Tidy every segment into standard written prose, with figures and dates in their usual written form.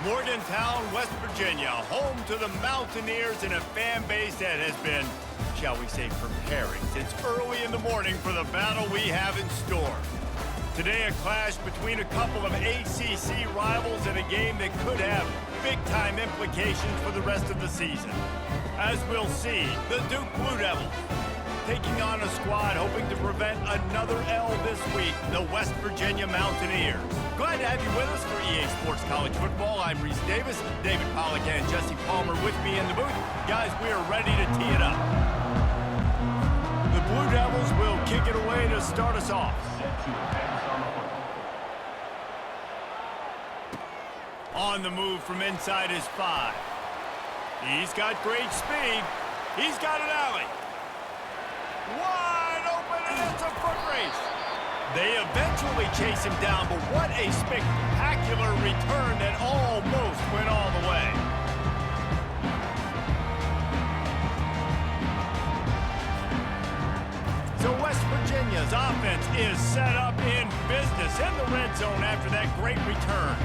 Morgantown, West Virginia, home to the Mountaineers and a fan base that has been, shall we say, preparing since early in the morning for the battle we have in store. Today, a clash between a couple of ACC rivals in a game that could have big-time implications for the rest of the season. As we'll see, the Duke Blue Devils taking on a squad hoping to prevent another L this week, the West Virginia Mountaineers. Glad to have you with us for EA Sports College Football. I'm Reese Davis, David Pollack and Jesse Palmer with me in the booth. Guys, we are ready to tee it up. The Blue Devils will kick it away to start us off. On the move from inside his 5. He's got great speed. He's got an alley. Wide open, and it's a foot race. They eventually chase him down, but what a spectacular return that almost went all the way. So West Virginia's offense is set up in business in the red zone after that great return.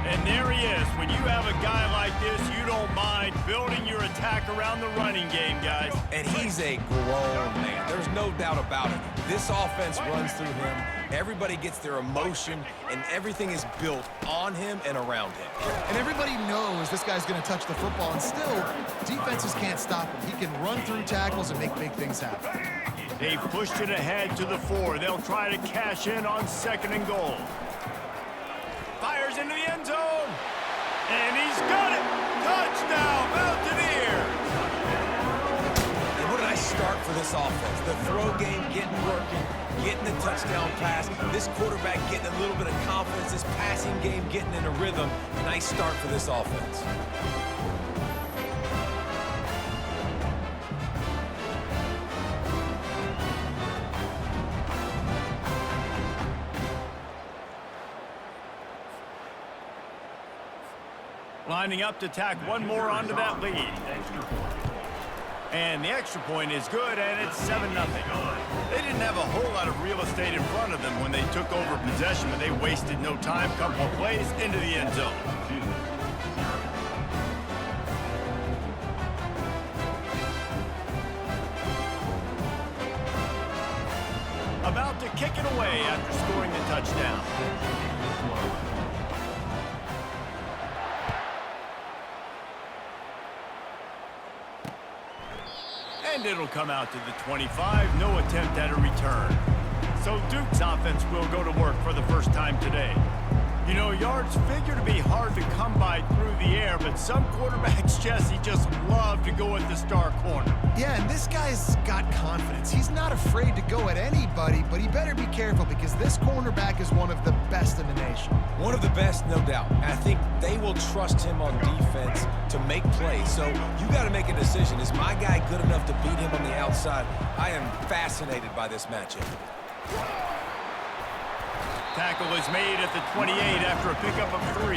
And there he is. When you have a guy like this, you don't mind building your attack around the running game, guys. And he's a grown man. There's no doubt about it. This offense runs through him. Everybody gets their emotion, and everything is built on him and around him. And everybody knows this guy's going to touch the football, and still, defenses can't stop him. He can run through tackles and make big things happen. They've pushed it ahead to the 4. They'll try to cash in on 2nd and goal. Fires into the end zone. And he's got it. Touchdown, Mountaineers. And what a nice start for this offense. The throw game getting working, getting the touchdown pass. This quarterback getting a little bit of confidence. This passing game getting in a rhythm. Nice start for this offense. Lining up to tack one more onto that lead. And the extra point is good, and it's 7-0. They didn't have a whole lot of real estate in front of them when they took over possession, but they wasted no time. Couple of plays into the end zone. About to kick it away after scoring the touchdown. And it'll come out to the 25. No attempt at a return. So Duke's offense will go to work for the first time today. You know, yards figure to be hard to come by through the air, but some quarterbacks, Jesse, just love to go at the star corner. Yeah, and this guy's got confidence. He's not afraid to go at anybody, but he better be careful because this cornerback is one of the best in the nation. One of the best, no doubt. And I think they will trust him on defense to make plays. So you got to make a decision. Is my guy good enough to beat him on the outside? I am fascinated by this matchup. Tackle is made at the 28 after a pickup of 3.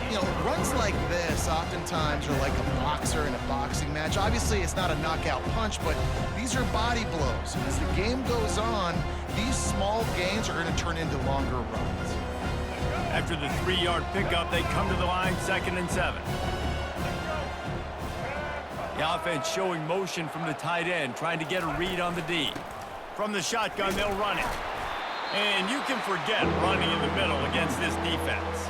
You know, runs like this oftentimes are like a boxer in a boxing match. Obviously, it's not a knockout punch, but these are body blows. And as the game goes on, these small gains are going to turn into longer runs. After the 3-yard pickup, they come to the line 2nd and 7. The offense showing motion from the tight end, trying to get a read on the D. From the shotgun, they'll run it. And you can forget running in the middle against this defense.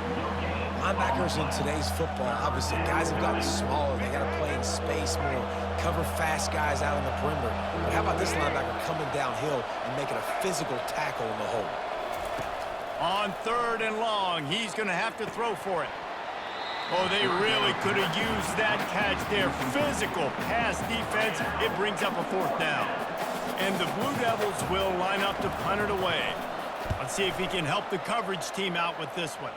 Linebackers in today's football, obviously, guys have gotten smaller. They got to play in space more, cover fast guys out on the perimeter. But how about this linebacker coming downhill and making a physical tackle in the hole? On 3rd and long, he's going to have to throw for it. Oh, they really could have used that catch there. Physical pass defense. It brings up a 4th down. And the Blue Devils will line up to punt it away. Let's see if he can help the coverage team out with this one.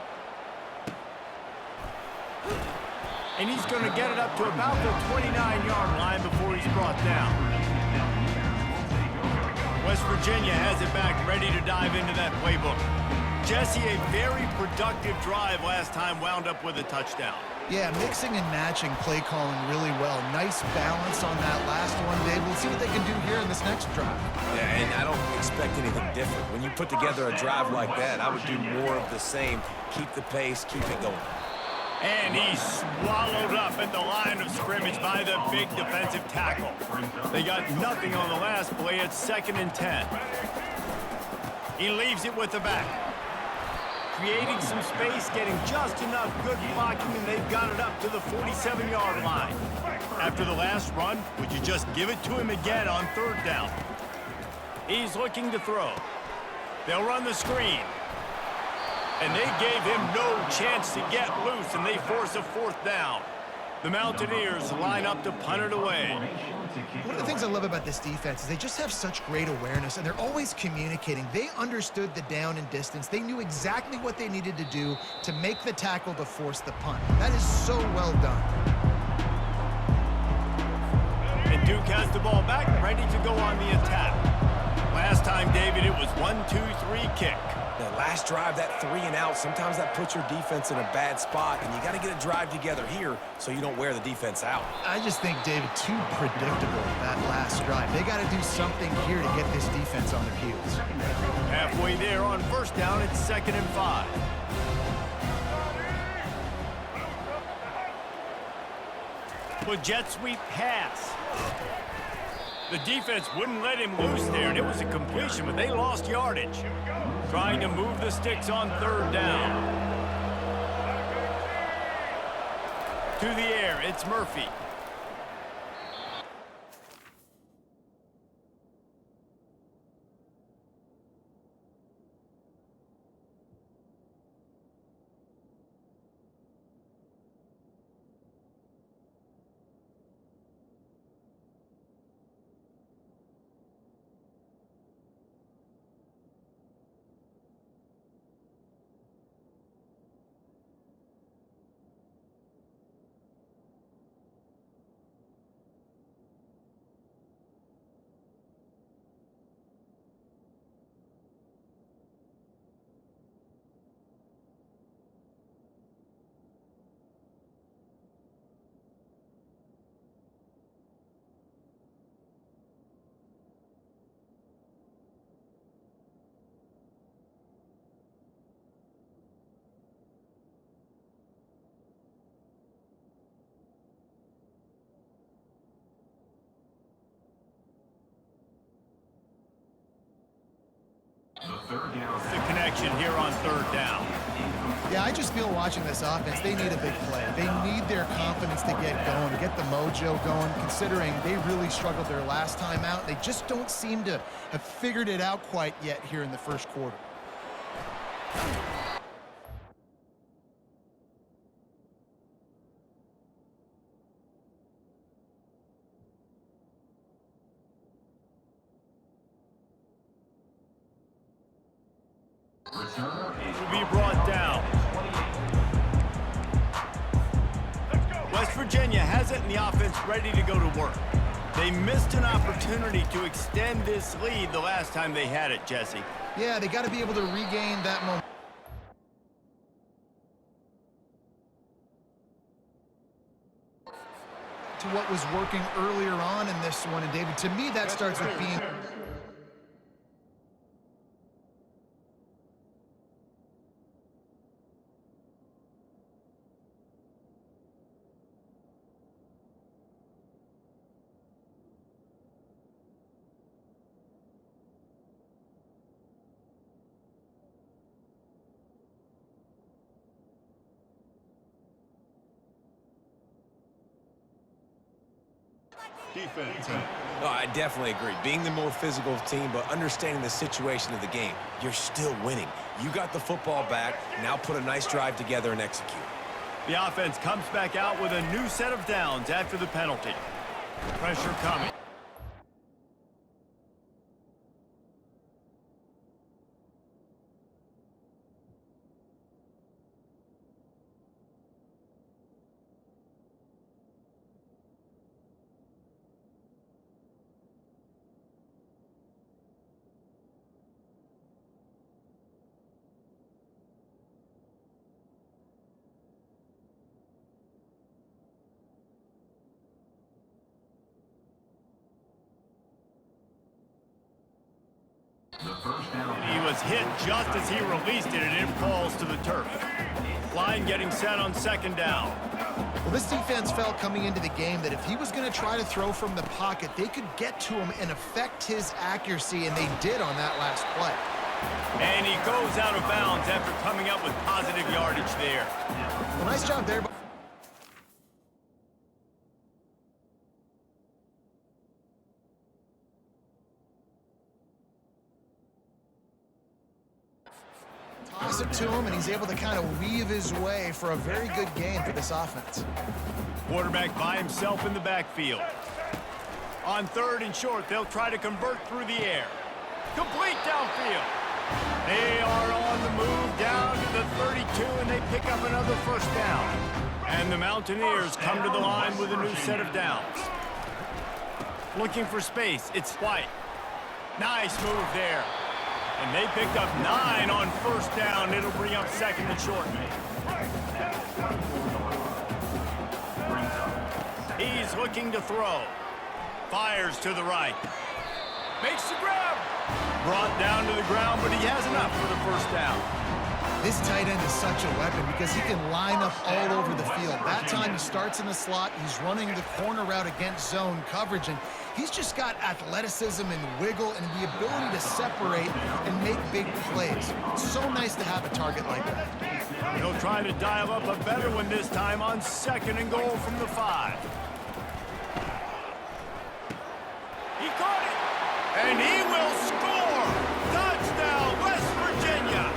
And he's going to get it up to about the 29-yard line before he's brought down. West Virginia has it back, ready to dive into that playbook. Jesse, a very productive drive last time, wound up with a touchdown. Yeah, mixing and matching play calling really well. Nice balance on that last one, Dave. We'll see what they can do here in this next drive. Yeah, and I don't expect anything different. When you put together a drive like that, I would do more of the same. Keep the pace, keep it going. And he's swallowed up at the line of scrimmage by the big defensive tackle. They got nothing on the last play. It's 2nd and 10. He leaves it with the back. Creating some space, getting just enough good blocking, and they've got it up to the 47-yard line. After the last run, would you just give it to him again on 3rd down? He's looking to throw. They'll run the screen. And they gave him no chance to get loose, and they force a 4th down. The Mountaineers line up to punt it away. One of the things I love about this defense is they just have such great awareness, and they're always communicating. They understood the down and distance. They knew exactly what they needed to do to make the tackle to force the punt. That is so well done. And Duke has the ball back, ready to go on the attack. Last time, David, it was 1-2-3 kick. The last drive, that 3 and out, sometimes that puts your defense in a bad spot, and you got to get a drive together here so you don't wear the defense out. I just think, David, too predictable, that last drive. They got to do something here to get this defense on their heels. Halfway there on 1st down, it's 2nd and 5. Well, jet sweep pass. The defense wouldn't let him loose there, and it was a completion, but they lost yardage. Trying to move the sticks on 3rd down. To the air, it's Murphy. The connection here on 3rd down. Yeah, I just feel watching this offense, they need a big play. They need their confidence to get going, get the mojo going, considering they really struggled their last time out. They just don't seem to have figured it out quite yet here in the 1st quarter. Will be brought down. West Virginia has it, and the offense ready to go to work. They missed an opportunity to extend this lead the last time they had it, Jesse. Yeah, they got to be able to regain that momentum. To what was working earlier on in this one, and David, to me, that starts with being... Defense. No, I definitely agree. Being the more physical team, but understanding the situation of the game, you're still winning. You got the football back. Now put a nice drive together and execute. The offense comes back out with a new set of downs after the penalty. Pressure coming. was hit just as he released it, and it falls to the turf. Line getting set on second down. Well, this defense felt coming into the game that if he was going to try to throw from the pocket, they could get to him and affect his accuracy, and they did on that last play. And he goes out of bounds after coming up with positive yardage there. Well, nice job there. Toss it to him, and he's able to kind of weave his way for a very good game for this offense. Quarterback by himself in the backfield. On third and short, they'll try to convert through the air. Complete downfield. They are on the move down to the 32, and they pick up another first down. And the Mountaineers come to the line with a new set of downs. Looking for space, it's White. Nice move there. And they picked up 9 on first down. It'll bring up second and short. He's looking to throw. Fires to the right. Makes the grab. Brought down to the ground, but he has enough for the first down. This tight end is such a weapon because he can line up all over the field. That time he starts in the slot, he's running the corner route against zone coverage, and he's just got athleticism and wiggle and the ability to separate and make big plays. It's so nice to have a target like that. He'll try to dial up a better one this time on second and goal from the 5. He caught it, and he will score! Touchdown, West Virginia!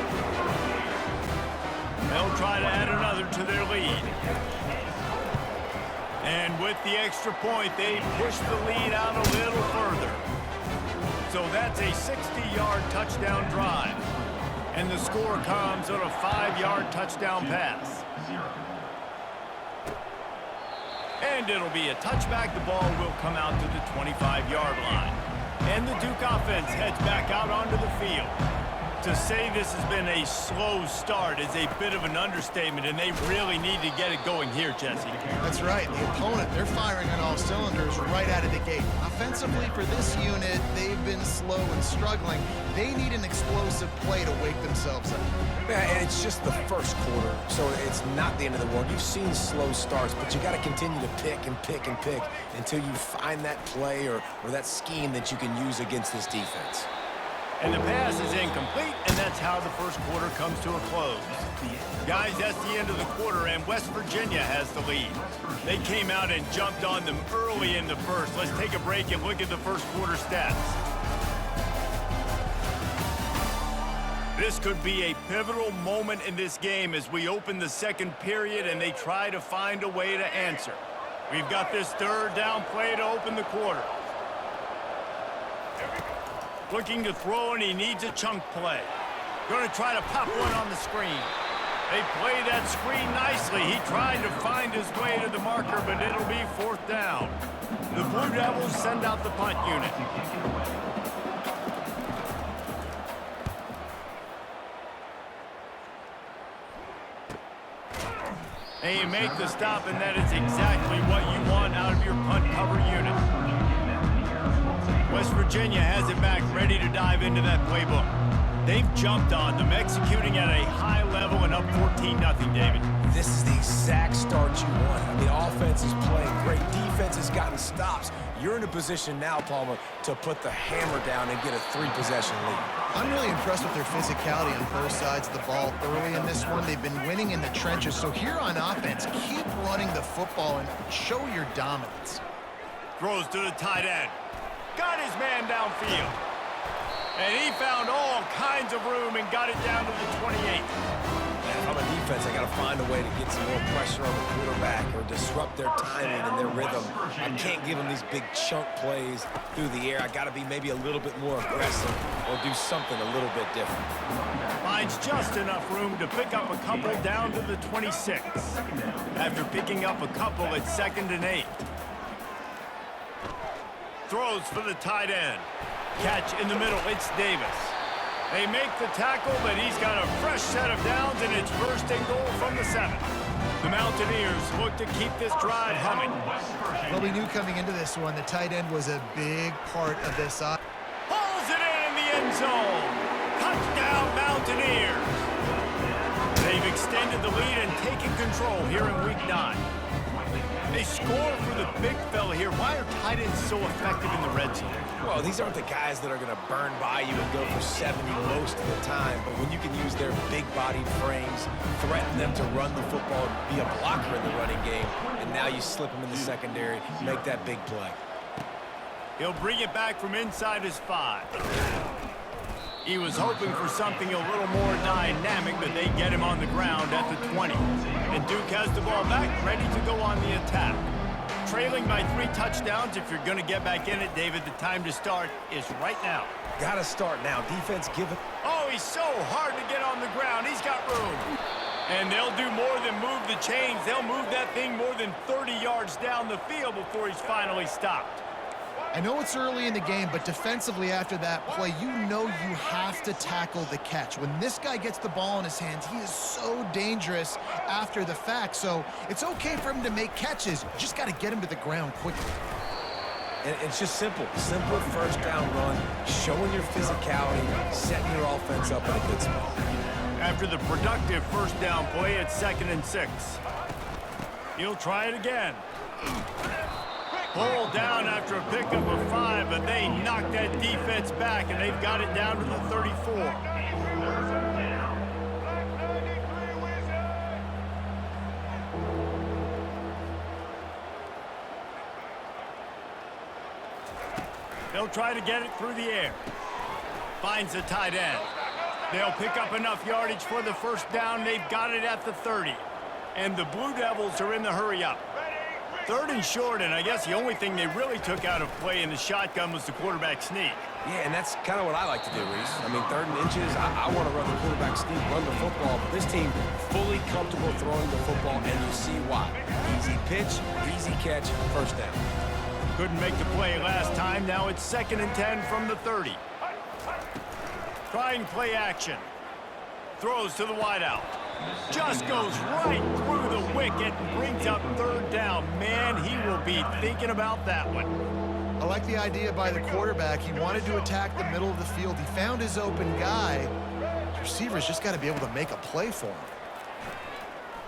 They'll try to add another to their lead. And with the extra point, they push the lead out a little further. So that's a 60-yard touchdown drive. And the score comes on a 5-yard touchdown pass. And it'll be a touchback. The ball will come out to the 25-yard line. And the Duke offense heads back out onto the field. To say this has been a slow start is a bit of an understatement, and they really need to get it going here, Jesse. That's right. The opponent, they're firing on all cylinders right out of the gate. Offensively, for this unit, they've been slow and struggling. They need an explosive play to wake themselves up. Yeah, and it's just the first quarter, so it's not the end of the world. You've seen slow starts, but you got to continue to pick and pick and pick until you find that play or that scheme that you can use against this defense. And the pass is incomplete, and that's how the first quarter comes to a close. Guys, that's the end of the quarter, and West Virginia has the lead. They came out and jumped on them early in the first. Let's take a break and look at the first quarter stats. This could be a pivotal moment in this game as we open the second period and they try to find a way to answer. We've got this third down play to open the quarter. Looking to throw, and he needs a chunk play. Going to try to pop one on the screen. They play that screen nicely. He tried to find his way to the marker, but it'll be fourth down. The Blue Devils send out the punt unit. And you make the stop, and that is exactly what you want out of your punt cover unit. West Virginia has it back, ready to dive into that playbook. They've jumped on them, executing at a high level and up 14-0, David. This is the exact start you want. The offense is playing great. Defense has gotten stops. You're in a position now, Palmer, to put the hammer down and get a 3-possession lead. I'm really impressed with their physicality on both sides of the ball early in this one. They've been winning in the trenches. So here on offense, keep running the football and show your dominance. Throws to the tight end. Got his man downfield. And he found all kinds of room and got it down to the 28. If I'm a defense, I got to find a way to get some more pressure on the quarterback or disrupt their timing and their rhythm. I can't give them these big chunk plays through the air. I got to be maybe a little bit more aggressive or do something a little bit different. Finds just enough room to pick up a couple down to the 26. After picking up a couple at 2nd and 8. Throws for the tight end. Catch in the middle, it's Davis. They make the tackle, but he's got a fresh set of downs, and it's first and goal from the 7. The Mountaineers look to keep this drive humming. Well, we knew coming into this one, the tight end was a big part of this. Pulls it in the end zone. Touchdown, Mountaineers! They've extended the lead and taken control here in Week 9. They score for the big fella here. Why are tight ends so effective in the red zone? Well, these aren't the guys that are going to burn by you and go for 70 most of the time, but when you can use their big-bodied frames, threaten them to run the football, be a blocker in the running game, and now you slip them in the secondary, make that big play. He'll bring it back from inside his 5. He was hoping for something a little more dynamic, but they get him on the ground at the 20. And Duke has the ball back, ready to go on the attack. Trailing by 3 touchdowns. If you're going to get back in it, David, the time to start is right now. Got to start now. Defense, give it. Oh, he's so hard to get on the ground. He's got room. And they'll do more than move the chains. They'll move that thing more than 30 yards down the field before he's finally stopped. I know it's early in the game, but defensively after that play, you know you have to tackle the catch. When this guy gets the ball in his hands, he is so dangerous after the fact. So it's okay for him to make catches. You just got to get him to the ground quickly. And it's just simple. Simple first down run, showing your physicality, setting your offense up in a good spot. After the productive first down play, it's 2nd and 6. He'll try it again. Pulled down after a pickup of 5, but they knocked that defense back, and they've got it down to the 34. They'll try to get it through the air. Finds the tight end. They'll pick up enough yardage for the first down. They've got it at the 30. And the Blue Devils are in the hurry-up. 3rd and short, and I guess the only thing they really took out of play in the shotgun was the quarterback sneak. Yeah, and that's kind of what I like to do, Reese. I mean, 3rd and inches, I want to run the quarterback sneak, run the football, but this team fully comfortable throwing the football, and you see why. Easy pitch, easy catch, first down. Couldn't make the play last time. Now it's 2nd and 10 from the 30. Trying play action. Throws to the wideout. Just goes right through the wicket and brings up 3rd down. Man, he will be thinking about that one. I like the idea by the quarterback. He wanted to attack the middle of the field. He found his open guy. The receiver's just got to be able to make a play for him.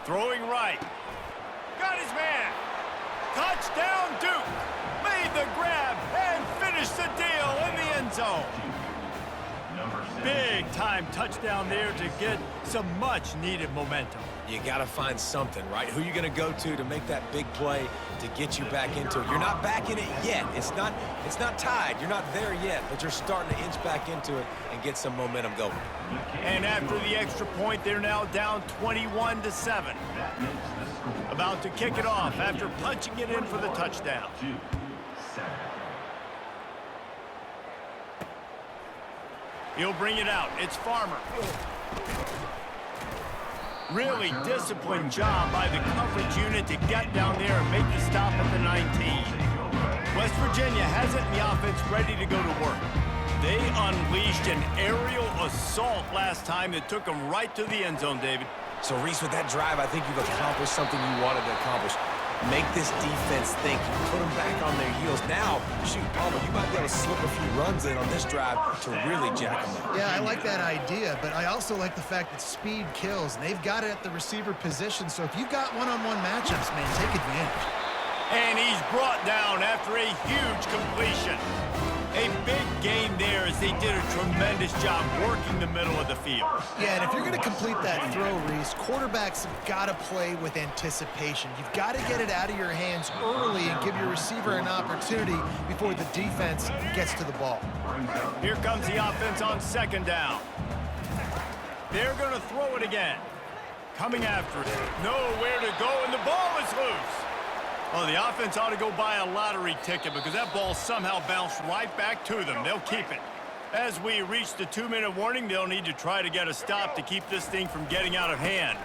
Throwing right. Got his man. Touchdown, Duke. Made the grab and finished the deal in the end zone. Big-time touchdown there to get some much-needed momentum. You got to find something, right? Who you going to go to make that big play to get you back into it? You're not back in it yet. It's not tied. You're not there yet, but you're starting to inch back into it and get some momentum going. And after the extra point, they're now down 21-7. About to kick it off after punching it in for the touchdown. He'll bring it out. It's Farmer. Really disciplined job by the coverage unit to get down there and make the stop at the 19. West Virginia has it in the offense ready to go to work. They unleashed an aerial assault last time that took them right to the end zone, David. So, Reese, with that drive, I think you've accomplished something you wanted to accomplish. Make this defense think. Put them back on their heels. Now, shoot, Palmer, you might be able to slip a few runs in on this drive to really jack them up. Yeah, I like that idea, but I also like the fact that speed kills, and they've got it at the receiver position. So if you've got one-on-one matchups, man, take advantage. And he's brought down after a huge completion. A big gain there as they did a tremendous job working the middle of the field. Yeah, and if you're going to complete that throw, Reese, quarterbacks have got to play with anticipation. You've got to get it out of your hands early and give your receiver an opportunity before the defense gets to the ball. Here comes the offense on 2nd down. They're going to throw it again. Coming after it. Nowhere to go, and the ball is loose. Well, the offense ought to go buy a lottery ticket because that ball somehow bounced right back to them. They'll keep it. As we reach the 2-minute warning, they'll need to try to get a stop to keep this thing from getting out of hand.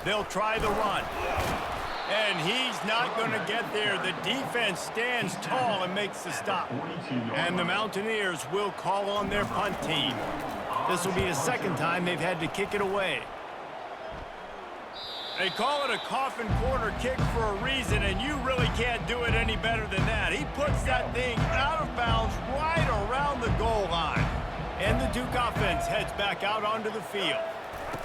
They'll try the run. And he's not going to get there. The defense stands tall and makes the stop. And the Mountaineers will call on their punt team. This will be the 2nd time they've had to kick it away. They call it a coffin corner kick for a reason, and you really can't do it any better than that. He puts that thing out of bounds right around the goal line. And the Duke offense heads back out onto the field.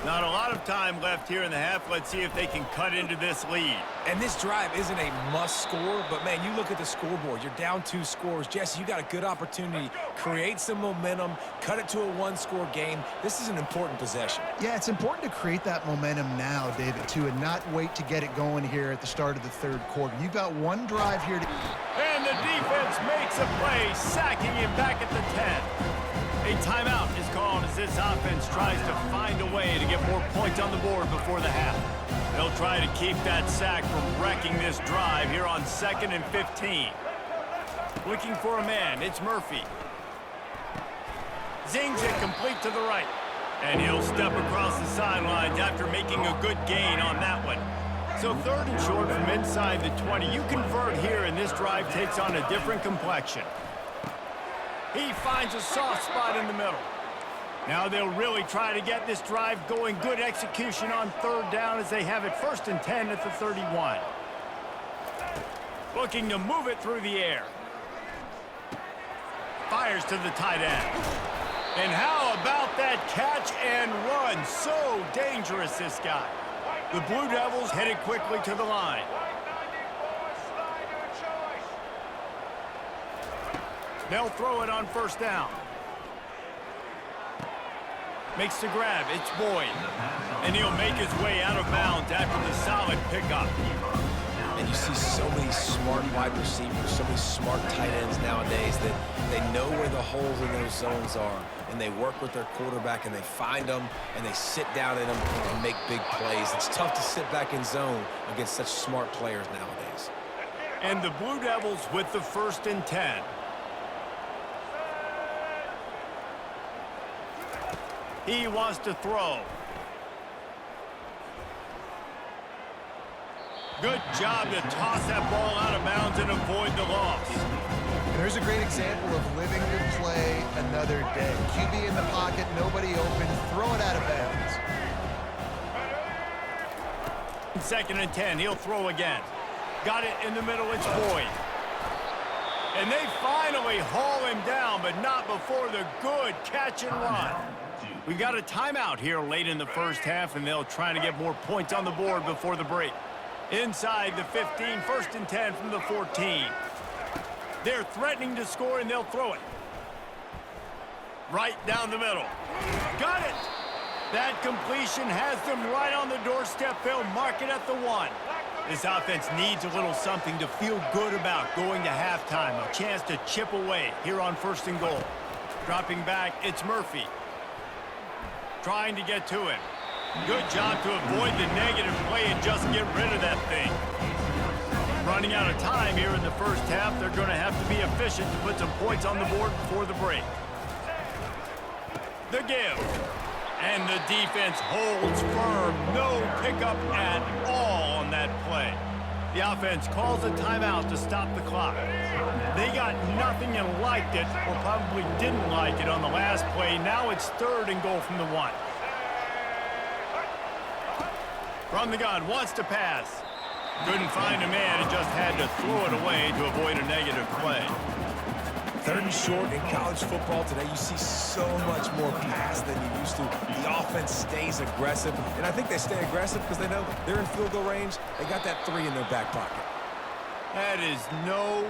Not a lot of time left here in the half. Let's see if they can cut into this lead. And this drive isn't a must score, but man, you look at the scoreboard. You're down 2 scores. Jesse, you got a good opportunity. Create some momentum. Cut it to a 1-score game. This is an important possession. Yeah, it's important to create that momentum now, David, too, and not wait to get it going here at the start of the third quarter. You've got one drive here to... And the defense makes a play, sacking him back at the 10. A timeout is called as this offense tries to find a way to get more points on the board before the half. They'll try to keep that sack from wrecking this drive here on 2nd and 15. Looking for a man, it's Murphy. Zings it complete to the right. And he'll step across the sidelines after making a good gain on that one. So 3rd and short from inside the 20. You convert here and this drive takes on a different complexion. He finds a soft spot in the middle. Now they'll really try to get this drive going. Good execution on 3rd down as they have it 1st and 10 at the 31. Looking to move it through the air. Fires to the tight end. And how about that catch and run? So dangerous, this guy. The Blue Devils headed quickly to the line. They'll throw it on 1st down. Makes the grab. It's Boyd. And he'll make his way out of bounds after the solid pickup. And you see so many smart wide receivers, so many smart tight ends nowadays that they know where the holes in those zones are. And they work with their quarterback, and they find them, and they sit down in them and make big plays. It's tough to sit back in zone against such smart players nowadays. And the Blue Devils with the 1st and 10. He wants to throw. Good job to toss that ball out of bounds and avoid the loss. And there's a great example of living to play another day. QB in the pocket, nobody open, throw it out of bounds. 2nd and 10, he'll throw again. Got it in the middle, it's Boyd. And they finally haul him down, but not before the good catch and run. We've got a timeout here late in the 1st half, and they'll try to get more points on the board before the break. Inside the 15, 1st and 10 from the 14. They're threatening to score, and they'll throw it. Right down the middle. Got it! That completion has them right on the doorstep. They'll mark it at the 1. This offense needs a little something to feel good about going to halftime. A chance to chip away here on 1st and goal. Dropping back, it's Murphy. Trying to get to him. Good job to avoid the negative play and just get rid of that thing. Running out of time here in the 1st half. They're going to have to be efficient to put some points on the board before the break. The give. And the defense holds firm. No pickup at all on that play. The offense calls a timeout to stop the clock. They got nothing and liked it, or probably didn't like it on the last play. Now it's 3rd and goal from the 1. From the gun, wants to pass. Couldn't find a man and just had to throw it away to avoid a negative play. 3rd and short in college football today, you see so much more pass than you used to. The offense stays aggressive, and I think they stay aggressive because they know they're in field goal range. They got that 3 in their back pocket. That is no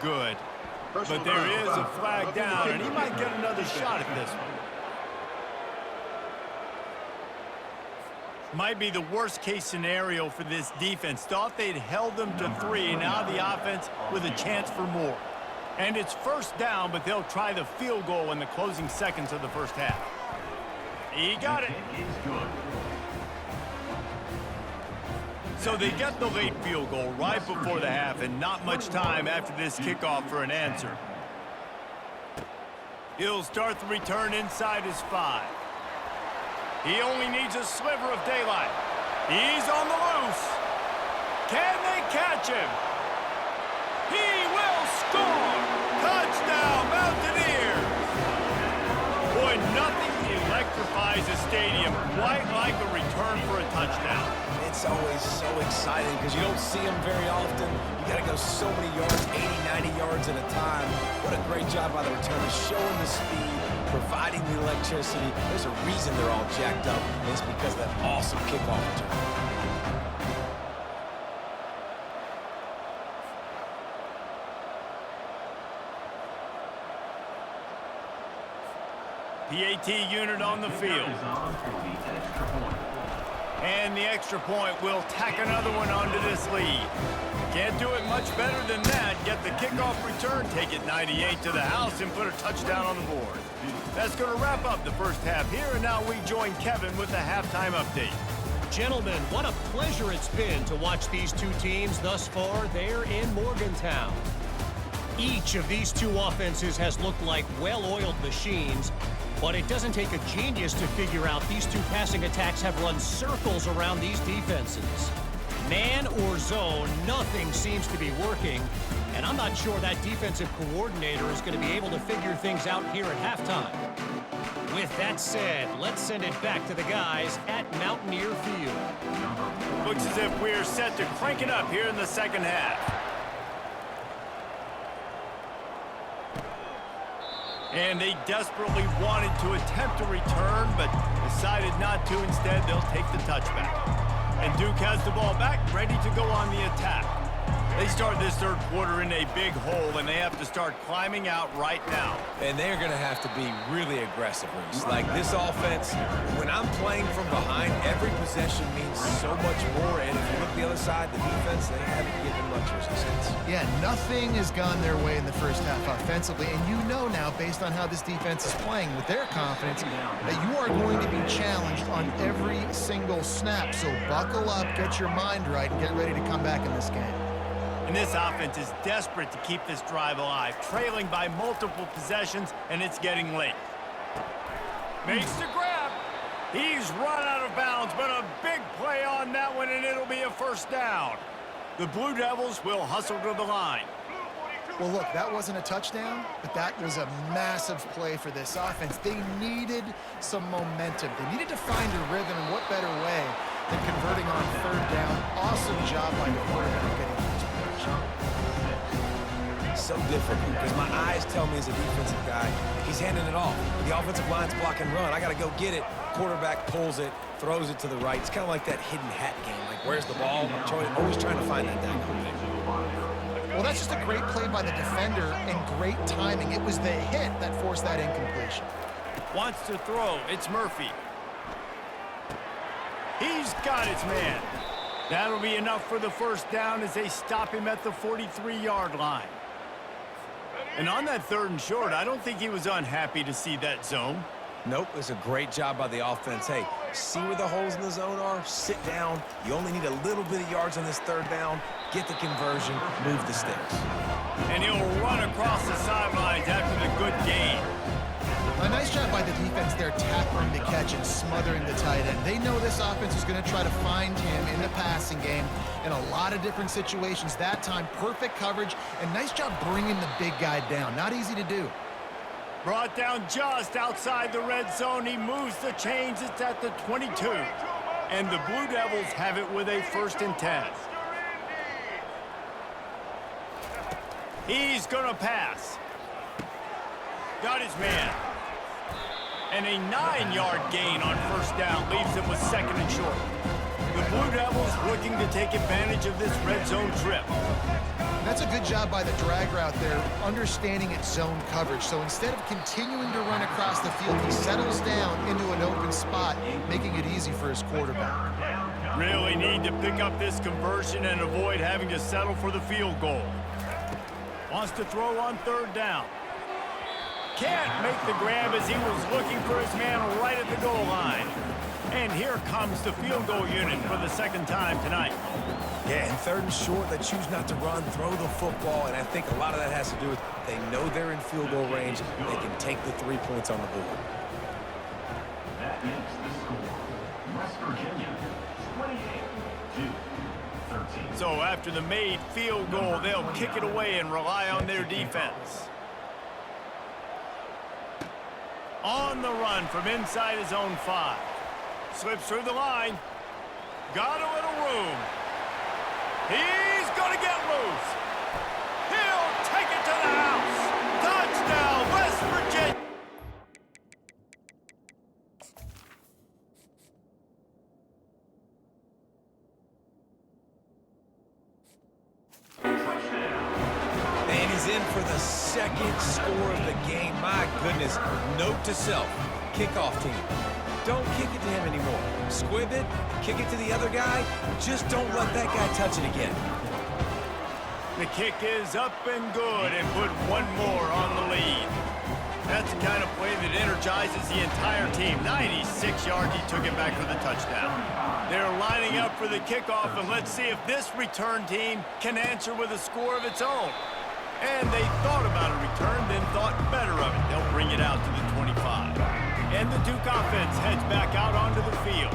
good. But there is a flag down, and he might get another shot at this one. Might be the worst-case scenario for this defense. Thought they'd held them to 3, now the offense with a chance for more. And it's 1st down, but they'll try the field goal in the closing seconds of the 1st half. He got it. So they get the late field goal right before the half, and not much time after this kickoff for an answer. He'll start the return inside his 5. He only needs a sliver of daylight. He's on the loose. Can they catch him? He will score! Touchdown, Mountaineers! Boy, nothing electrifies a stadium quite like a return for a touchdown. It's always so exciting because you don't see them very often. You got to go so many yards, 80, 90 yards at a time. What a great job by the returners, showing the speed, providing the electricity. There's a reason they're all jacked up, and it's because of that awesome kickoff return. PAT unit on the field. And the extra point will tack another one onto this lead. Can't do it much better than that. Get the kickoff return, take it 98 to the house, and put a touchdown on the board. That's going to wrap up the first half here, and now we join Kevin with the halftime update. Gentlemen, what a pleasure it's been to watch these two teams thus far there in Morgantown. Each of these two offenses has looked like well-oiled machines, but it doesn't take a genius to figure out these two passing attacks have run circles around these defenses. Man or zone, nothing seems to be working, and I'm not sure that defensive coordinator is going to be able to figure things out here at halftime. With that said, let's send it back to the guys at Mountaineer Field. Looks as if we're set to crank it up here in the second half. And they desperately wanted to attempt a return, but decided not to. Instead, they'll take the touchback. And Duke has the ball back, ready to go on the attack. They start this third quarter in a big hole, and they have to start climbing out right now. And they're going to have to be really aggressive, Reese. Like this offense, when I'm playing from behind, every possession means so much more. And if you look the other side, the defense, they haven't given much resistance. Yeah, nothing has gone their way in the first half offensively. And you know now, based on how this defense is playing with their confidence, that you are going to be challenged on every single snap. So buckle up, get your mind right, and get ready to come back in this game. And this offense is desperate to keep this drive alive, trailing by multiple possessions, and it's getting late. Makes the grab. He's run out of bounds, but a big play on that one, and it'll be a first down. The Blue Devils will hustle to the line. Well, look, that wasn't a touchdown, but that was a massive play for this offense. They needed some momentum. They needed to find a rhythm, and what better way than converting on third down. Awesome job by the quarterback getting this position. So difficult because my eyes tell me as a defensive guy, he's handing it off. The offensive line's block and run. I got to go get it. Quarterback pulls it, throws it to the right. It's kind of like that hidden hat game. Like, where's the ball? I'm always trying to find that down. Well, that's just a great play by the defender and great timing. It was the hit that forced that incompletion. Wants to throw. It's Murphy. He's got his man. That'll be enough for the first down as they stop him at the 43-yard line. And on that third and short, I don't think he was unhappy to see that zone. Nope, it's a great job by the offense. Hey, see where the holes in the zone are? Sit down. You only need a little bit of yards on this third down. Get the conversion, move the sticks. And he'll run across the sidelines after the good gain. A nice job by the defense there, tackling the catch and smothering the tight end. They know this offense is going to try to find him in the passing game in a lot of different situations. That time, perfect coverage, and nice job bringing the big guy down. Not easy to do. Brought down just outside the red zone. He moves the chains. It's at the 22. And the Blue Devils have it with a 1st and 10. He's going to pass. Got his man. And a 9-yard gain on first down leaves him with 2nd and short. The Blue Devils looking to take advantage of this red zone trip. That's a good job by the drag route there, understanding its zone coverage. So instead of continuing to run across the field, he settles down into an open spot, making it easy for his quarterback. Really need to pick up this conversion and avoid having to settle for the field goal. Wants to throw on third down. Can't make the grab as he was looking for his man right at the goal line. And here comes the field goal unit for the 2nd time tonight. Yeah, and 3rd and short, they choose not to run, throw the football, and I think a lot of that has to do with they know they're in field goal range. They can take the 3 points on the board. That makes the score. West Virginia, 28-13. So after the made field goal, they'll kick it away and rely on their defense. On the run from inside his own 5. Slips through the line. Got a little room. He's going to get loose. He'll take it to the house. Touchdown, West Virginia. He's in for the second score of the game. My goodness. Note to self, kickoff team. Don't kick it to him anymore. Squib it, kick it to the other guy. Just don't let that guy touch it again. The kick is up and good and put one more on the lead. That's the kind of play that energizes the entire team. 96 yards, he took it back for the touchdown. They're lining up for the kickoff, and let's see if this return team can answer with a score of its own. And they thought about a return, then thought better of it. They'll bring it out to the 25. And the Duke offense heads back out onto the field.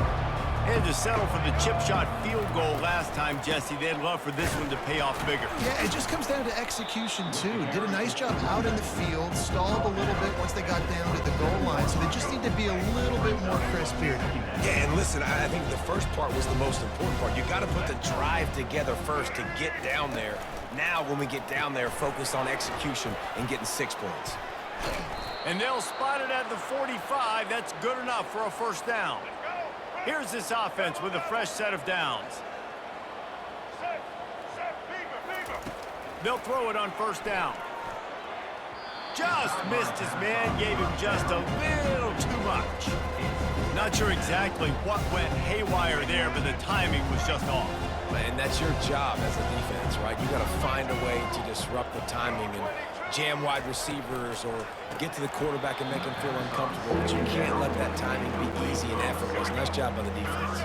Had to settle for the chip shot field goal last time, Jesse. They'd love for this one to pay off bigger. Yeah, it just comes down to execution, too. Did a nice job out in the field, stalled a little bit once they got down to the goal line, so they just need to be a little bit more crisp here. Yeah, and listen, I think the first part was the most important part. You got to put the drive together first to get down there. Now, when we get down there, focus on execution and getting 6 points. And they'll spot it at the 45. That's good enough for a first down. Here's this offense with a fresh set of downs. They'll throw it on first down. Just missed his man, gave him just a little too much. Not sure exactly what went haywire there, but the timing was just off. And that's your job as a defense, right? You got to find a way to disrupt the timing and jam wide receivers or get to the quarterback and make him feel uncomfortable. But you can't let that timing be easy and effortless. Nice job by the defense.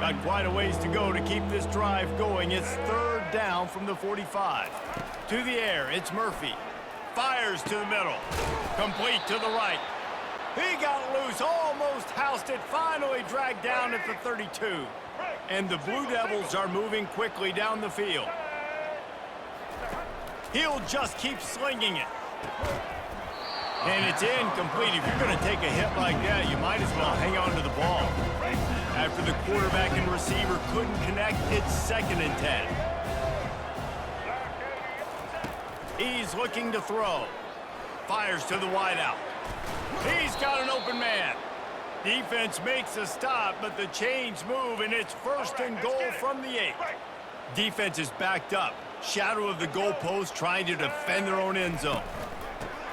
Got quite a ways to go to keep this drive going. It's third down from the 45. To the air, it's Murphy. Fires to the middle. Complete to the right. He got loose, almost housed it, finally dragged down at the 32. And the Blue Devils are moving quickly down the field. He'll just keep slinging it. And it's incomplete. If you're going to take a hit like that, you might as well hang on to the ball. After the quarterback and receiver couldn't connect, it's 2nd and 10. He's looking to throw. Fires to the wideout. He's got an open man. Defense makes a stop, but the chains move, and it's 1st and goal from the 8. Defense is backed up. Shadow of the goalpost trying to defend their own end zone.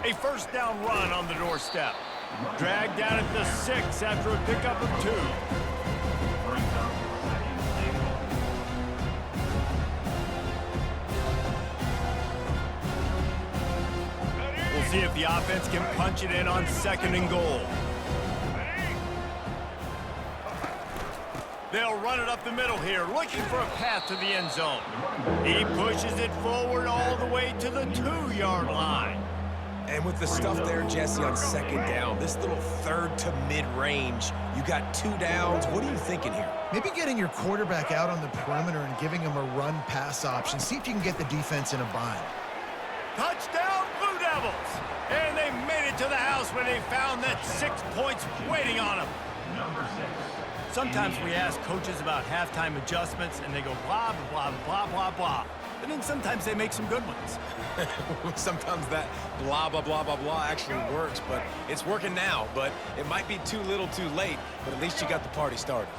A first down run on the doorstep. Dragged down at the 6 after a pickup of 2. We'll see if the offense can punch it in on 2nd and goal. They'll run it up the middle here, looking for a path to the end zone. He pushes it forward all the way to the 2-yard line. And with the stuff there, Jesse, on 2nd down, this little 3rd to mid-range, you got 2 downs. What are you thinking here? Maybe getting your quarterback out on the perimeter and giving him a run-pass option. See if you can get the defense in a bind. Touchdown, Blue Devils! And they made it to the house when they found that 6 points waiting on them. Number 6. Sometimes we ask coaches about halftime adjustments, and they go blah, blah, blah, blah, blah. And then sometimes they make some good ones. Sometimes that blah, blah, blah, blah, blah actually works, but it's working now. But it might be too little too late, but at least you got the party started.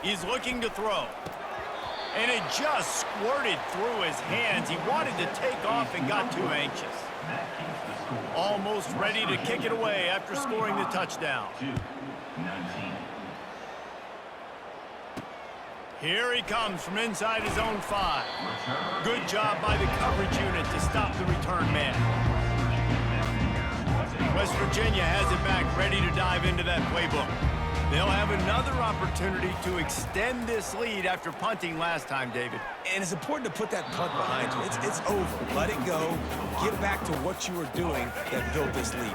He's looking to throw. And it just squirted through his hands. He wanted to take off and got too anxious. Almost ready to kick it away after scoring the touchdown. 19. Here he comes from inside his own 5. Good job by the coverage unit to stop the return man. West Virginia has it back, ready to dive into that playbook. They'll have another opportunity to extend this lead after punting last time, David. And it's important to put that punt behind you. It's over. Let it go. Get back to what you were doing that built this lead.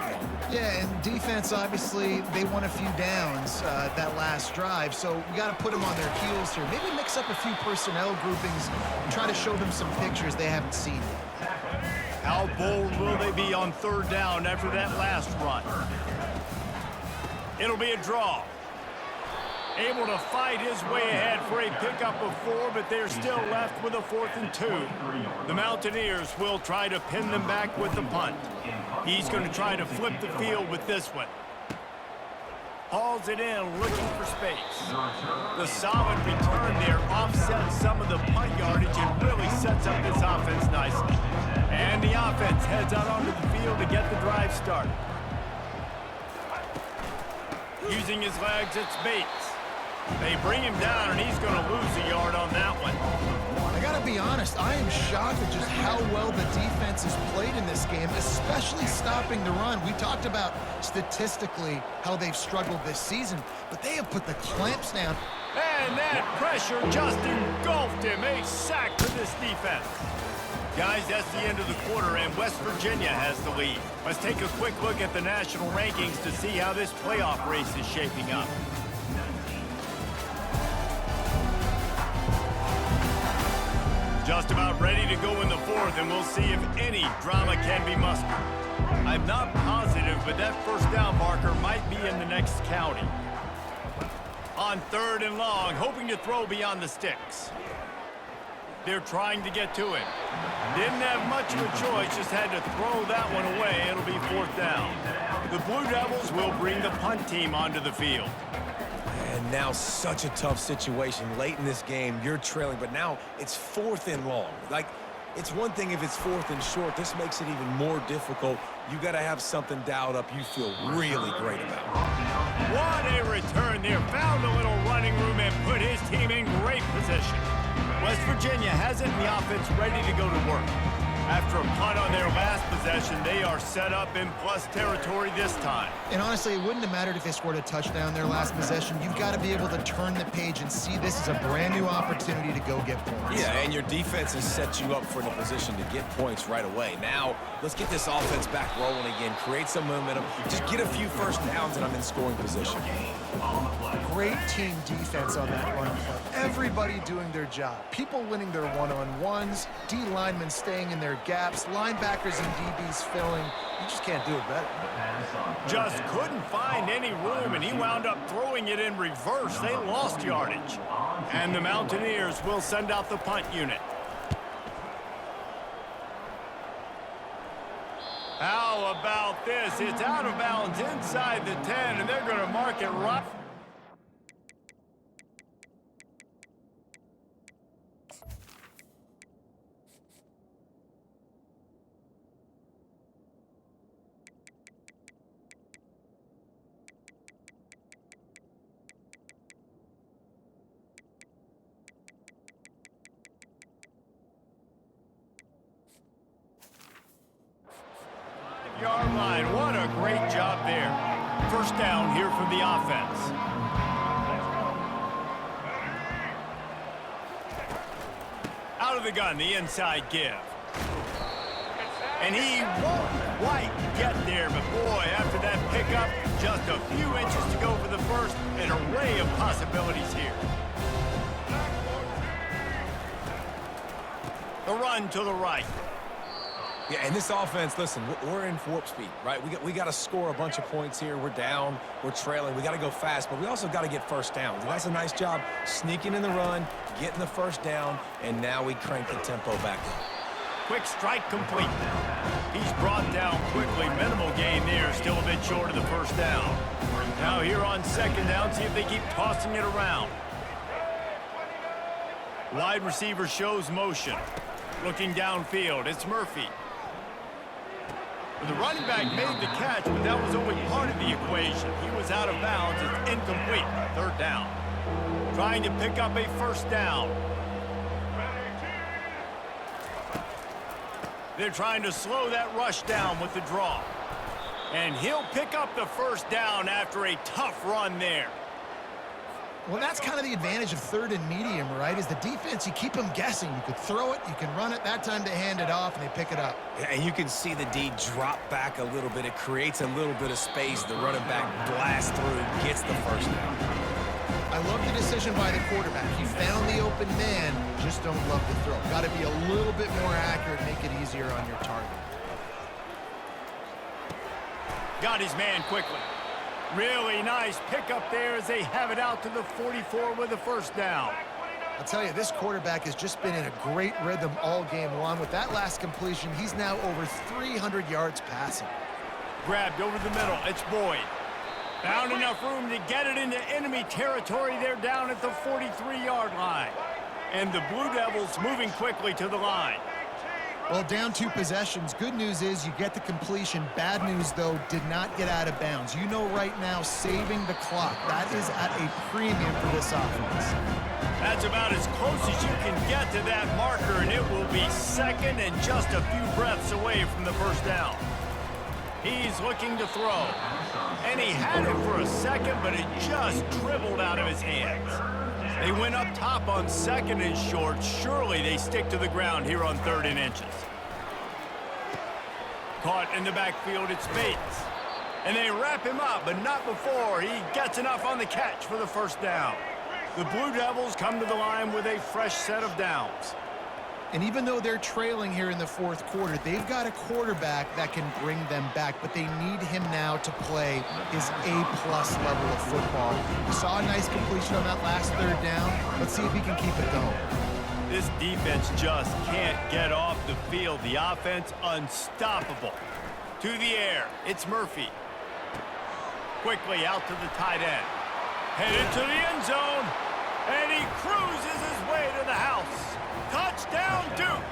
Yeah, and defense, obviously, they won a few downs that last drive, so we got to put them on their heels here. Maybe mix up a few personnel groupings and try to show them some pictures they haven't seen yet. How bold will they be on 3rd down after that last run? It'll be a draw. Able to fight his way ahead for a pickup of 4, but they're still left with a 4th and 2. The Mountaineers will try to pin them back with the punt. He's going to try to flip the field with this one. Hauls it in, looking for space. The solid return there offsets some of the punt yardage and really sets up this offense nicely. And the offense heads out onto the field to get the drive started. Using his legs, it's Bates. They bring him down, and he's going to lose a yard on that one. I gotta be honest, I am shocked at just how well the defense has played in this game, especially stopping the run. We talked about statistically how they've struggled this season, but they have put the clamps down. And that pressure just engulfed him. A sack for this defense. Guys, that's the end of the quarter, and West Virginia has the lead. Let's take a quick look at the national rankings to see how this playoff race is shaping up. Just about ready to go in the fourth, and we'll see if any drama can be mustered. I'm not positive, but that first down marker might be in the next county. On 3rd and long, hoping to throw beyond the sticks. They're trying to get to him. Didn't have much of a choice, just had to throw that one away. It'll be 4th down. The Blue Devils will bring the punt team onto the field. And now such a tough situation. Late in this game, you're trailing, but now it's 4th and long. Like, it's one thing if it's 4th and short. This makes it even more difficult. You got to have something dialed up you feel really great about. What a return there. Found a little running room and put his team in great position. West Virginia has it in the offense ready to go to work. After a punt on their last possession, they are set up in plus territory this time. And honestly, it wouldn't have mattered if they scored a touchdown their last possession. You've got to be able to turn the page and see this as a brand new opportunity to go get points. Yeah, and your defense has set you up for the position to get points right away. Now, let's get this offense back rolling again, create some momentum, just get a few first downs, and I'm in scoring position. Great team defense on that run play. Everybody doing their job. People winning their one-on-ones, D linemen staying in their gaps, linebackers and DBs filling. You just can't do it better. Just couldn't find any room, and he wound up throwing it in reverse. They lost yardage. And the Mountaineers will send out the punt unit. How about this? It's out of bounds inside the 10, and they're going to mark it right. Yard line. What a great job there. First down here from the offense. Out of the gun, the inside give. And he won't quite get there, but boy, after that pickup, just a few inches to go for the first. An array of possibilities here. The run to the right. Yeah, and this offense, listen, we're in warp speed, right? We got to score a bunch of points here. We're down, we're trailing. We got to go fast, but we also got to get first downs. And that's a nice job sneaking in the run, getting the first down, and now we crank the tempo back up. Quick strike complete. He's brought down quickly. Minimal gain there, still a bit short of the first down. Now here on 2nd down, see if they keep tossing it around. Wide receiver shows motion. Looking downfield, it's Murphy. The running back made the catch, but that was only part of the equation. He was out of bounds. It's incomplete. 3rd down. Trying to pick up a first down. They're trying to slow that rush down with the draw. And he'll pick up the first down after a tough run there. Well, that's kind of the advantage of 3rd and medium, right? Is the defense, you keep them guessing. You could throw it, you can run it. That time they hand it off, and they pick it up. Yeah, and you can see the D drop back a little bit. It creates a little bit of space. The running back blasts through, gets the first down. I love the decision by the quarterback. He found the open man, just don't love the throw. Got to be a little bit more accurate, make it easier on your target. Got his man quickly. Really nice pickup there as they have it out to the 44 with a first down. I'll tell you, this quarterback has just been in a great rhythm all game long. With that last completion, he's now over 300 yards passing. Grabbed over the middle. It's Boyd. Found enough room to get it into enemy territory there down at the 43-yard line. And the Blue Devils moving quickly to the line. Well, down 2 possessions. Good news is you get the completion. Bad news, though, did not get out of bounds. You know right now, saving the clock, that is at a premium for this offense. That's about as close as you can get to that marker, and it will be second and just a few breaths away from the first down. He's looking to throw. And he had it for a second, but it just dribbled out of his hands. They went up top on second and short. Surely they stick to the ground here on 3rd and inches. Caught in the backfield, it's Bates. And they wrap him up, but not before he gets enough on the catch for the first down. The Blue Devils come to the line with a fresh set of downs. And even though they're trailing here in the 4th quarter, they've got a quarterback that can bring them back, but they need him now to play his A-plus level of football. We saw a nice completion on that last 3rd down. Let's see if he can keep it going. This defense just can't get off the field. The offense unstoppable. To the air, it's Murphy. Quickly out to the tight end. Headed to the end zone, and he cruises his way to the house. Touchdown, Duke!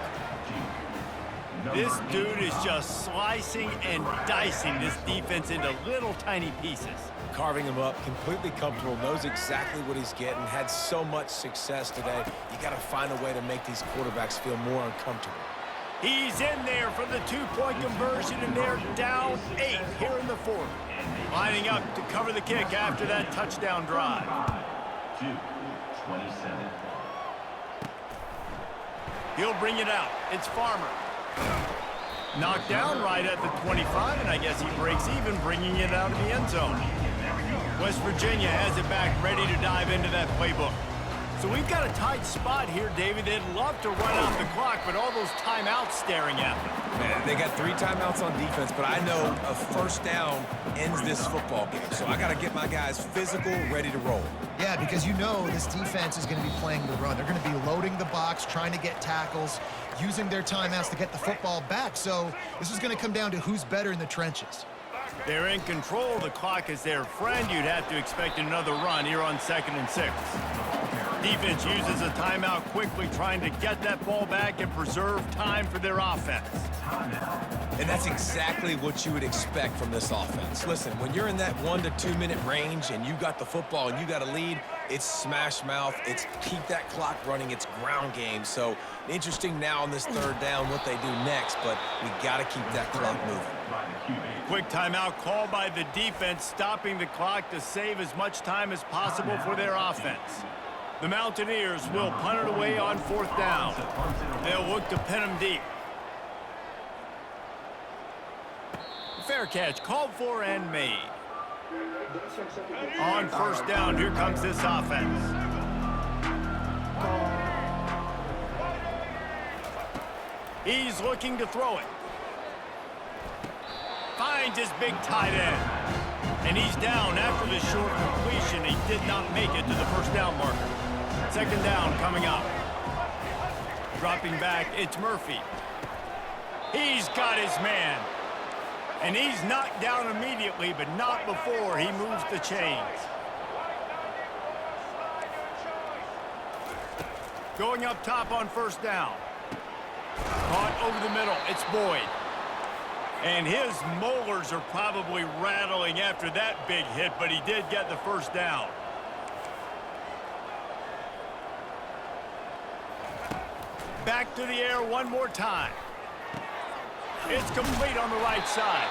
This dude is just slicing and dicing this defense into little tiny pieces. Carving him up, completely comfortable, knows exactly what he's getting, had so much success today. You got to find a way to make these quarterbacks feel more uncomfortable. He's in there for the 2-point conversion, and they're down 8 here in the 4th. Lining up to cover the kick after that touchdown drive. 2-27. He'll bring it out. It's Farmer. Knocked down right at the 25, and I guess he breaks even, bringing it out of the end zone. West Virginia has it back, ready to dive into that playbook. So we've got a tight spot here, David. They'd love to run out the clock, but all those timeouts staring at them. Man, they got 3 timeouts on defense, but I know a first down ends this football game. So I got to get my guys physical, ready to roll. Yeah, because you know this defense is going to be playing the run. They're going to be loading the box, trying to get tackles, using their timeouts to get the football back. So this is going to come down to who's better in the trenches. They're in control. The clock is their friend. You'd have to expect another run here on 2nd and 6. Defense uses a timeout quickly, trying to get that ball back and preserve time for their offense. And that's exactly what you would expect from this offense. Listen, when you're in that 1 to 2 minute range and you got the football and you got a lead, it's smash mouth, it's keep that clock running, it's ground game. So interesting now on this 3rd down what they do next, but we got to keep that clock moving. Quick timeout called by the defense, stopping the clock to save as much time as possible for their offense. The Mountaineers will punt it away on 4th down. They'll look to pin them deep. Fair catch, called for and made. On 1st down, here comes this offense. He's looking to throw it. Finds his big tight end. And he's down after the short completion. He did not make it to the first down marker. 2nd down coming up. Dropping back, it's Murphy. He's got his man. And he's knocked down immediately, but not before he moves the chains. Going up top on 1st down. Caught over the middle, it's Boyd. And his molars are probably rattling after that big hit, but he did get the first down. Back to the air one more time. It's complete on the right side.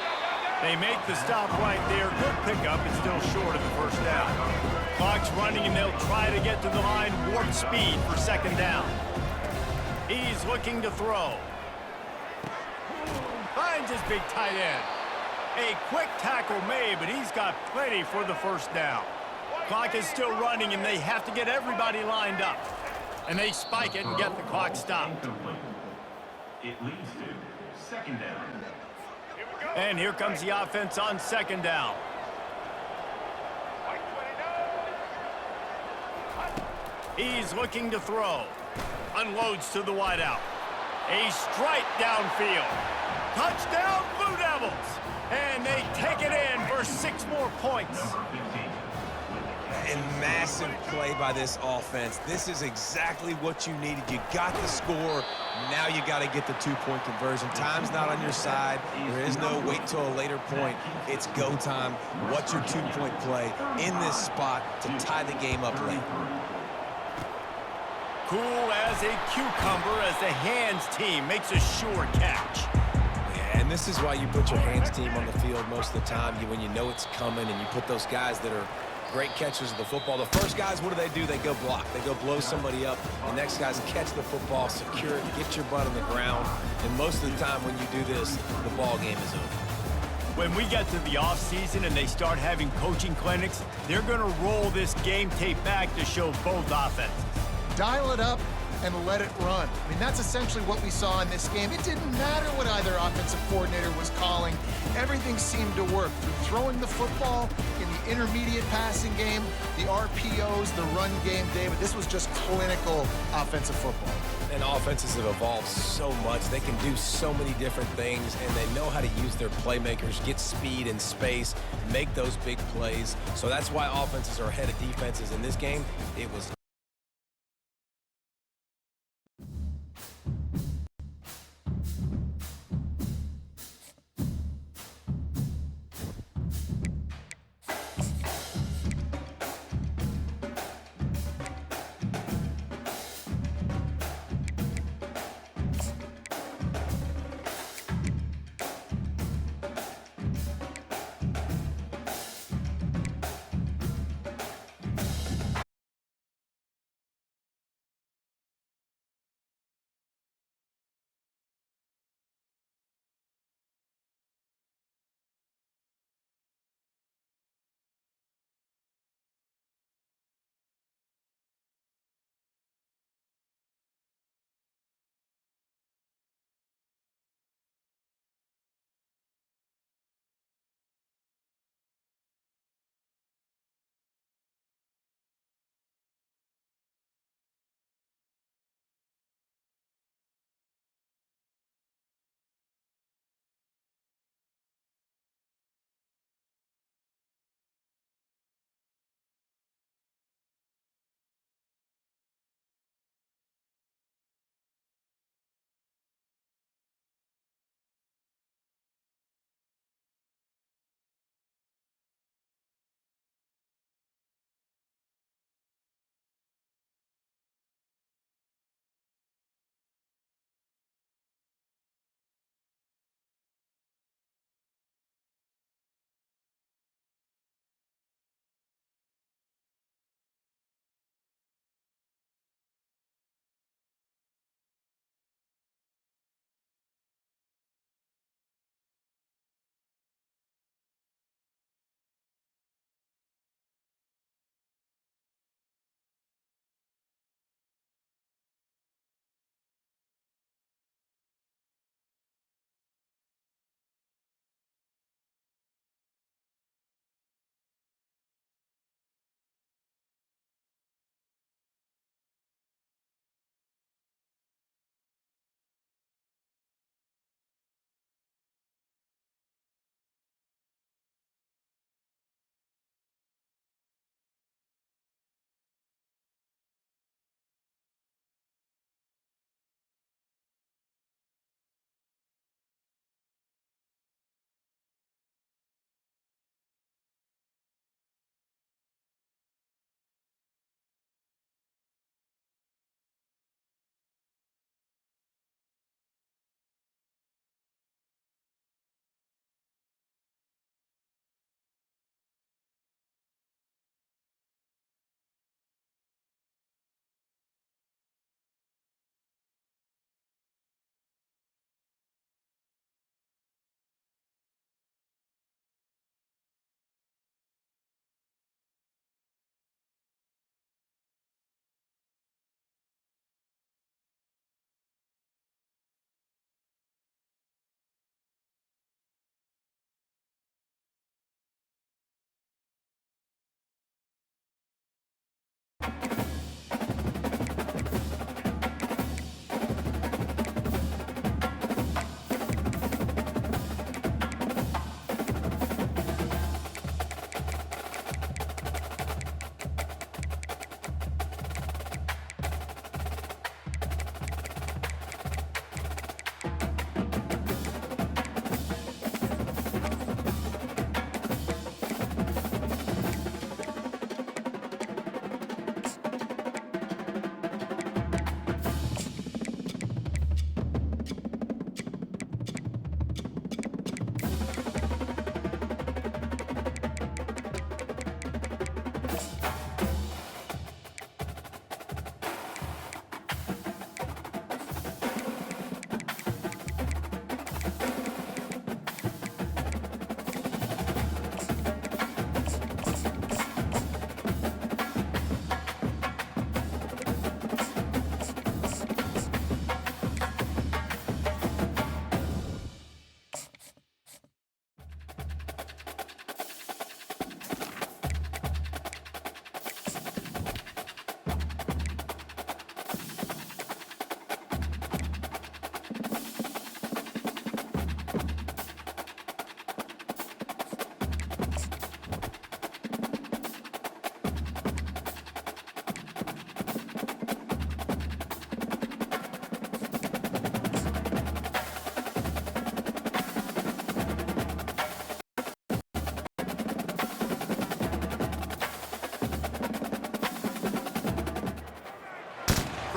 They make the stop right there. Good pickup. It's still short of the first down. Clock's running, and they'll try to get to the line warp speed for 2nd down. He's looking to throw. Finds his big tight end. A quick tackle made, but he's got plenty for the first down. Clock is still running, and they have to get everybody lined up. And they spike it and get the clock stopped. It leads to 2nd down. And here comes the offense on 2nd down. He's looking to throw. Unloads to the wideout. A strike downfield. Touchdown, Blue Devils! And they take it in for 6 more points. And massive play by this offense. This is exactly what you needed. You got the score. Now you got to get the two-point conversion. Time's not on your side. There is no wait till a later point. It's go time. What's your two-point play in this spot to tie the game up late? Cool as a cucumber as the hands team makes a sure catch. Yeah, and this is why you put your hands team on the field most of the time, when you know it's coming, and you put those guys that are great catchers of the football. The first guys, what do? They go block. They go blow somebody up. The next guys catch the football, secure it, get your butt on the ground. And most of the time when you do this, the ball game is over. When we get to the offseason and they start having coaching clinics, they're going to roll this game tape back to show both offenses. Dial it up and let it run. I mean, that's essentially what we saw in this game. It didn't matter what either offensive coordinator was calling. Everything seemed to work. Through throwing the football in the intermediate passing game, the RPOs, the run game, David, this was just clinical offensive football. And offenses have evolved so much. They can do so many different things, and they know how to use their playmakers, get speed and space, make those big plays. So that's why offenses are ahead of defenses in this game. It was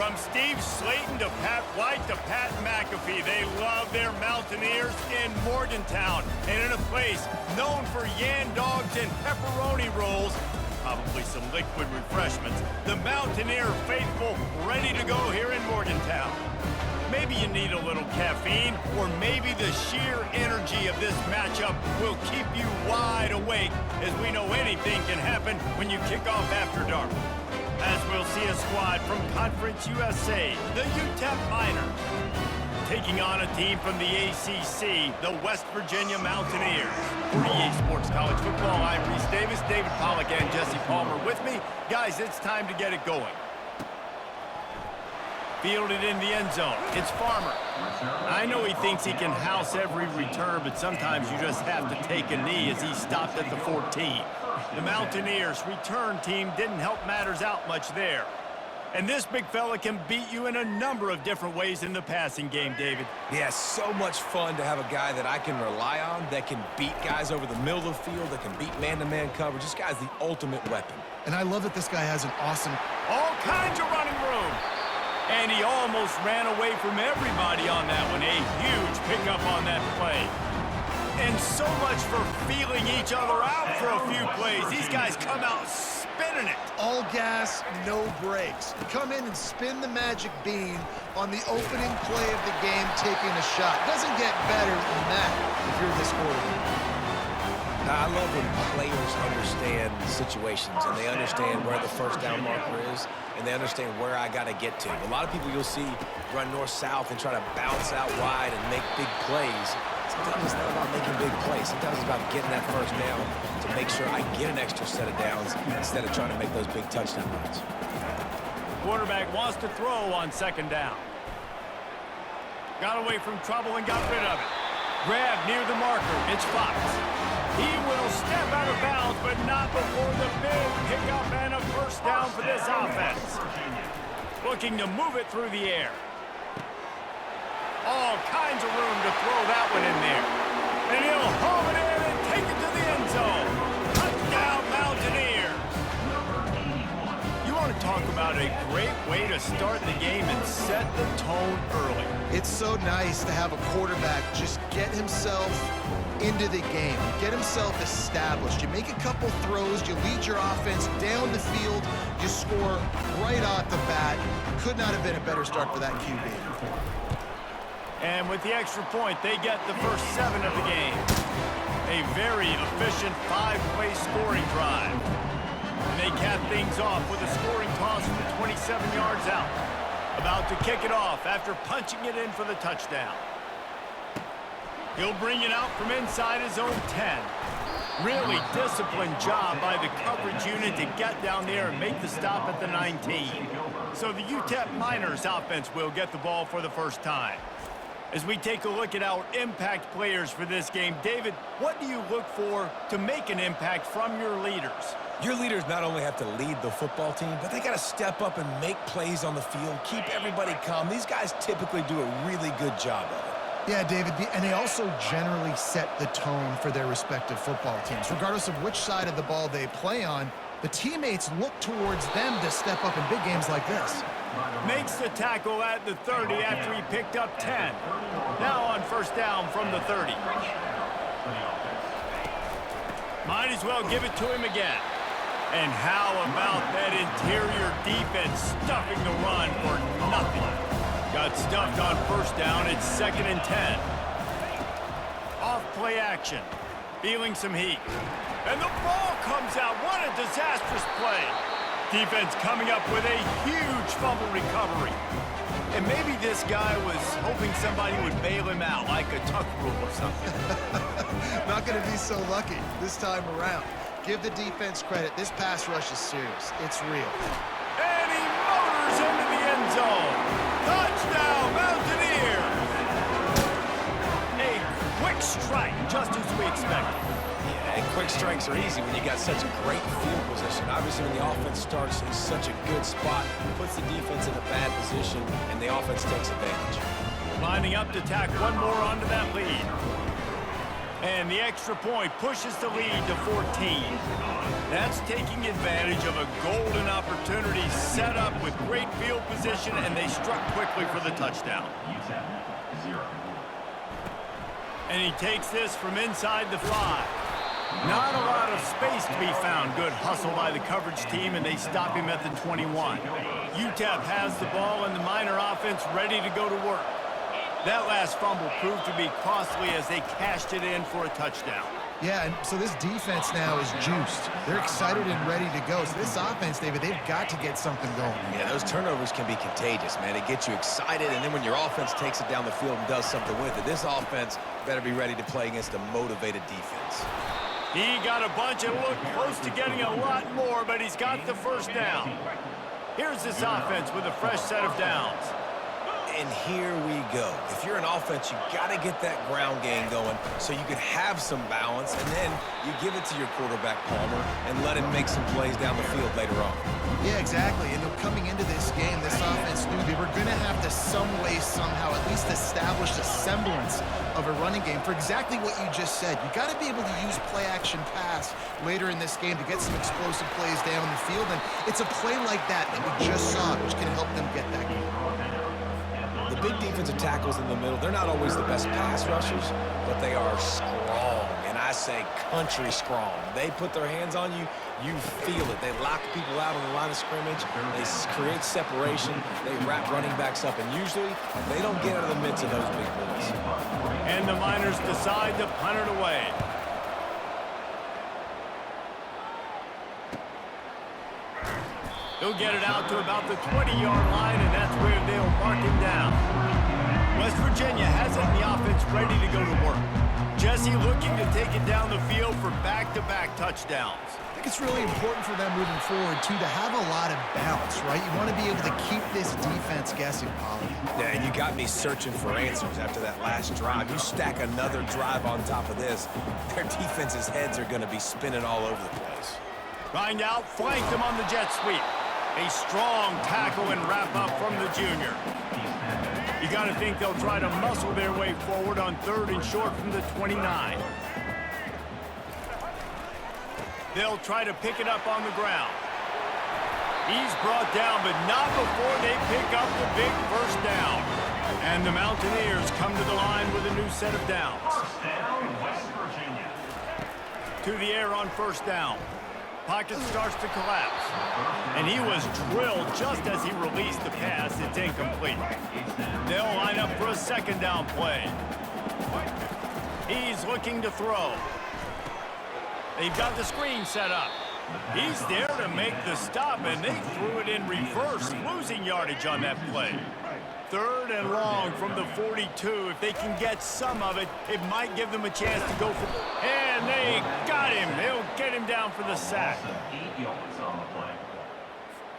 From Steve Slayton to Pat White to Pat McAfee, they love their Mountaineers in Morgantown. And in a place known for Yan Dogs and pepperoni rolls, probably some liquid refreshments, the Mountaineer faithful ready to go here in Morgantown. Maybe you need a little caffeine, or maybe the sheer energy of this matchup will keep you wide awake, as we know anything can happen when you kick off after dark. As we'll see a squad from Conference USA, the UTEP Miners, taking on a team from the ACC, the West Virginia Mountaineers. For EA Sports College Football, I'm Reese Davis, David Pollack, and Jesse Palmer with me. Guys, it's time to get it going. Fielded in the end zone, it's Farmer. I know he thinks he can house every return, but sometimes you just have to take a knee as he stopped at the 14. The Mountaineers' return team didn't help matters out much there. And this big fella can beat you in a number of different ways in the passing game, David. Yeah, so much fun to have a guy that I can rely on, that can beat guys over the middle of the field, that can beat man-to-man coverage. This guy's the ultimate weapon. And I love that this guy has an awesome... All kinds of running room. And he almost ran away from everybody on that one. A huge pickup on that play. And so much for feeling each other out for a few plays. These guys come out spinning it. All gas, no brakes. Come in and spin the magic bean on the opening play of the game, taking a shot. Doesn't get better than that if you're this quarterback. Now, I love when players understand situations and they understand where the first down marker is and they understand where I got to get to. A lot of people you'll see run north-south and try to bounce out wide and make big plays. Sometimes it's not about making big plays. Sometimes it's about getting that first down to make sure I get an extra set of downs instead of trying to make those big touchdown runs. Quarterback wants to throw on second down. Got away from trouble and got rid of it. Grab near the marker. It's Fox. He will step out of bounds, but not before the big pickup and a first down for this offense. Looking to move it through the air. All kinds of room to throw that one in there. And he'll haul it in and take it to the end zone. Touchdown, Mountaineers. You want to talk about a great way to start the game and set the tone early. It's so nice to have a quarterback just get himself into the game, get himself established. You make a couple throws, you lead your offense down the field, you score right off the bat. Could not have been a better start for that QB. And with the extra point, they get the first 7 of the game. A very efficient 5-play scoring drive. And they cap things off with a scoring toss from 27 yards out. About to kick it off after punching it in for the touchdown. He'll bring it out from inside his own 10. Really disciplined job by the coverage unit to get down there and make the stop at the 19. So the UTEP Miners offense will get the ball for the first time. As we take a look at our impact players for this game, David, what do you look for to make an impact from your leaders? Your leaders not only have to lead the football team, but they got to step up and make plays on the field, keep everybody calm. These guys typically do a really good job of it. Yeah, David, and they also generally set the tone for their respective football teams. Regardless of which side of the ball they play on, the teammates look towards them to step up in big games like this. Makes the tackle at the 30 after he picked up 10. Now on first down from the 30. Might as well give it to him again. And how about that interior defense stuffing the run for nothing? Got stuffed on first down. It's 2nd and 10. Off play action. Feeling some heat. And the ball comes out. What a disastrous play. Defense coming up with a huge fumble recovery. And maybe this guy was hoping somebody would bail him out like a tuck rule or something. Not going to be so lucky this time around. Give the defense credit. This pass rush is serious. It's real. And he motors into the end zone. Touchdown, Mountaineers! A quick strike, just as we expected. Yeah, and quick strikes are easy when you got such great field position. Obviously, when the offense starts in such a good spot, puts the defense in a bad position, and the offense takes advantage. Lining up to tack one more onto that lead. And the extra point pushes the lead to 14. That's taking advantage of a golden opportunity set up with great field position, and they struck quickly for the touchdown. UTEP 0. And he takes this from inside the 5. Not a lot of space to be found. Good hustle by the coverage team, and they stop him at the 21. UTEP has the ball, and the Miner offense ready to go to work. That last fumble proved to be costly as they cashed it in for a touchdown. Yeah, and so this defense now is juiced. They're excited and ready to go. So this offense, David, they've got to get something going. Yeah, those turnovers can be contagious, man. It gets you excited, and then when your offense takes it down the field and does something with it, this offense better be ready to play against a motivated defense. He got a bunch and looked close to getting a lot more, but he's got the first down. Here's this offense with a fresh set of downs. And here we go. If you're an offense, you got to get that ground game going so you can have some balance, and then you give it to your quarterback, Palmer, and let him make some plays down the field later on. Yeah, exactly. And coming into this game, this offense knew they were going to have to some way, somehow, at least establish a semblance of a running game for exactly what you just said. You got to be able to use play-action pass later in this game to get some explosive plays down the field, and it's a play like that that we just saw, which can help them get that game. The big defensive tackles in the middle, they're not always the best pass rushers, but they are strong, and I say country strong. They put their hands on you, you feel it. They lock people out on the line of scrimmage. They create separation. They wrap running backs up, and usually they don't get out of the midst of those big boys. And the Miners decide to punt it away. He'll get it out to about the 20-yard line, and that's where they'll mark him down. West Virginia has it in the offense ready to go to work. Jesse looking to take it down the field for back-to-back touchdowns. I think it's really important for them moving forward, too, to have a lot of balance, right? You want to be able to keep this defense guessing, Polly. Yeah, and you got me searching for answers after that last drive. You stack another drive on top of this, their defense's heads are going to be spinning all over the place. Find out, flanked him on the jet sweep. A strong tackle and wrap-up from the junior. You got to think they'll try to muscle their way forward on 3rd and short from the 29. They'll try to pick it up on the ground. He's brought down, but not before they pick up the big first down. And the Mountaineers come to the line with a new set of downs. First down, West Virginia. To the air on first down. Pocket starts to collapse. And he was drilled just as he released the pass. It's incomplete. They'll line up for a second down play. He's looking to throw. They've got the screen set up. He's there to make the stop, and they threw it in reverse, losing yardage on that play. 3rd and long from the 42. If they can get some of it, it might give them a chance to go for... And they got him. They'll get him down for the sack. 8 yards on the play.